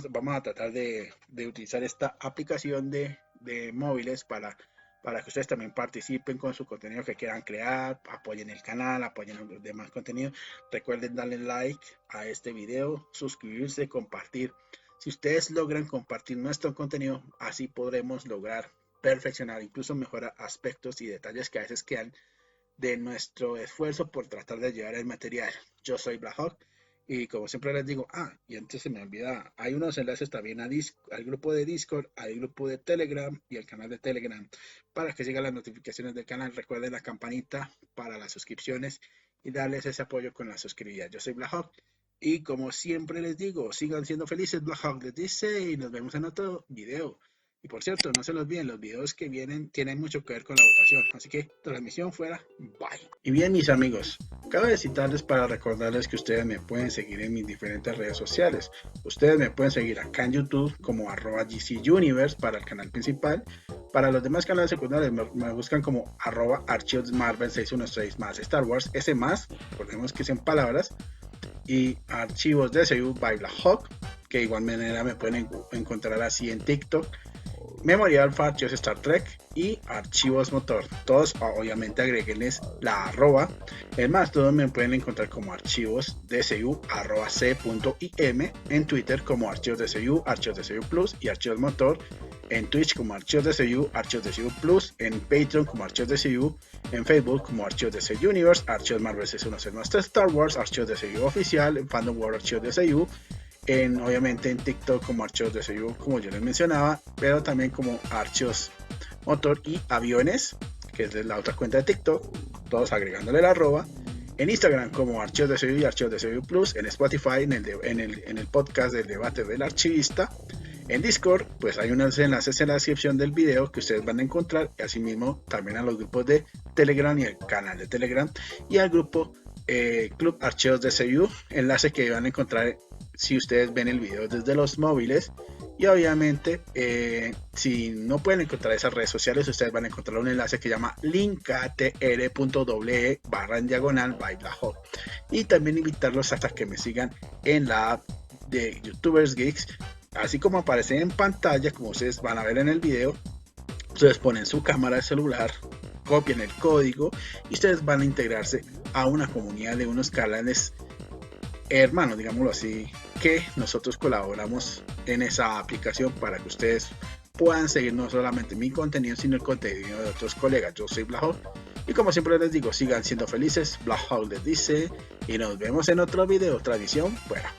Vamos a tratar de utilizar esta aplicación de móviles para que ustedes también participen con su contenido que quieran crear, apoyen el canal, apoyen los demás contenidos. Recuerden darle like a este video, suscribirse, compartir. Si ustedes logran compartir nuestro contenido, así podremos lograr perfeccionar, incluso mejorar aspectos y detalles que a veces quedan de nuestro esfuerzo por tratar de llevar el material. Yo soy Black Hawk Y como siempre les digo, y antes se me olvida, hay unos enlaces también al grupo de Discord, al grupo de Telegram y al canal de Telegram para que sigan las notificaciones del canal. Recuerden la campanita para las suscripciones y darles ese apoyo con la suscribida. Yo soy Black Hawk y como siempre les digo, sigan siendo felices. Black Hawk les dice y nos vemos en otro video. Y por cierto, no se los olviden, los videos que vienen tienen mucho que ver con la votación. Así que transmisión fuera, bye. Y bien, mis amigos, cabe citarles para recordarles que ustedes me pueden seguir en mis diferentes redes sociales. Ustedes me pueden seguir acá en YouTube como @GCUniverse para el canal principal. Para los demás canales secundarios me buscan como @Archivos Marvel 616 más Star Wars, ese más, recordemos que son palabras, y Archivos DCU by Black Hawk, que de igual manera me pueden encontrar así en TikTok. Memoria Alpha, Archivos Star Trek y Archivos Motor. Todos obviamente agreguenles la arroba. Es más, todos me pueden encontrar como archivos DCU @c.im, en Twitter como archivos DCU, archivos DCU Plus y archivos Motor, en Twitch como archivos DCU, archivos DCU Plus, en Patreon como archivos DCU, en Facebook como archivos DCU Universe, archivos Marvel 616 Master Star Wars, archivos DCU Oficial, en Fandom World, archivos DCU, obviamente en TikTok como archivos DCU, como yo les mencionaba, pero también como archivos Motor y Aviones, que es la otra cuenta de TikTok, todos agregándole la arroba. En Instagram como archivos DCU y archivos DCU Plus, en Spotify en el podcast del debate del archivista. En Discord, pues hay unos enlaces en la descripción del video que ustedes van a encontrar, y asimismo también a los grupos de Telegram y el canal de Telegram, y al grupo Club Archivos DCU, enlace que van a encontrar si ustedes ven el video desde los móviles. Y obviamente si no pueden encontrar esas redes sociales, ustedes van a encontrar un enlace que se llama linktr.ee/en/diagonal by Black Hawk. Y también invitarlos hasta que me sigan en la app de YouTubers Geeks, así como aparece en pantalla, como ustedes van a ver en el video. Ustedes ponen su cámara de celular, copian el código y ustedes van a integrarse a una comunidad de unos canales hermanos, digámoslo así, que nosotros colaboramos en esa aplicación para que ustedes puedan seguir no solamente mi contenido, sino el contenido de otros colegas. Yo soy Black Hawk y como siempre les digo, sigan siendo felices. Black Hawk les dice y nos vemos en otro video. Tradición fuera.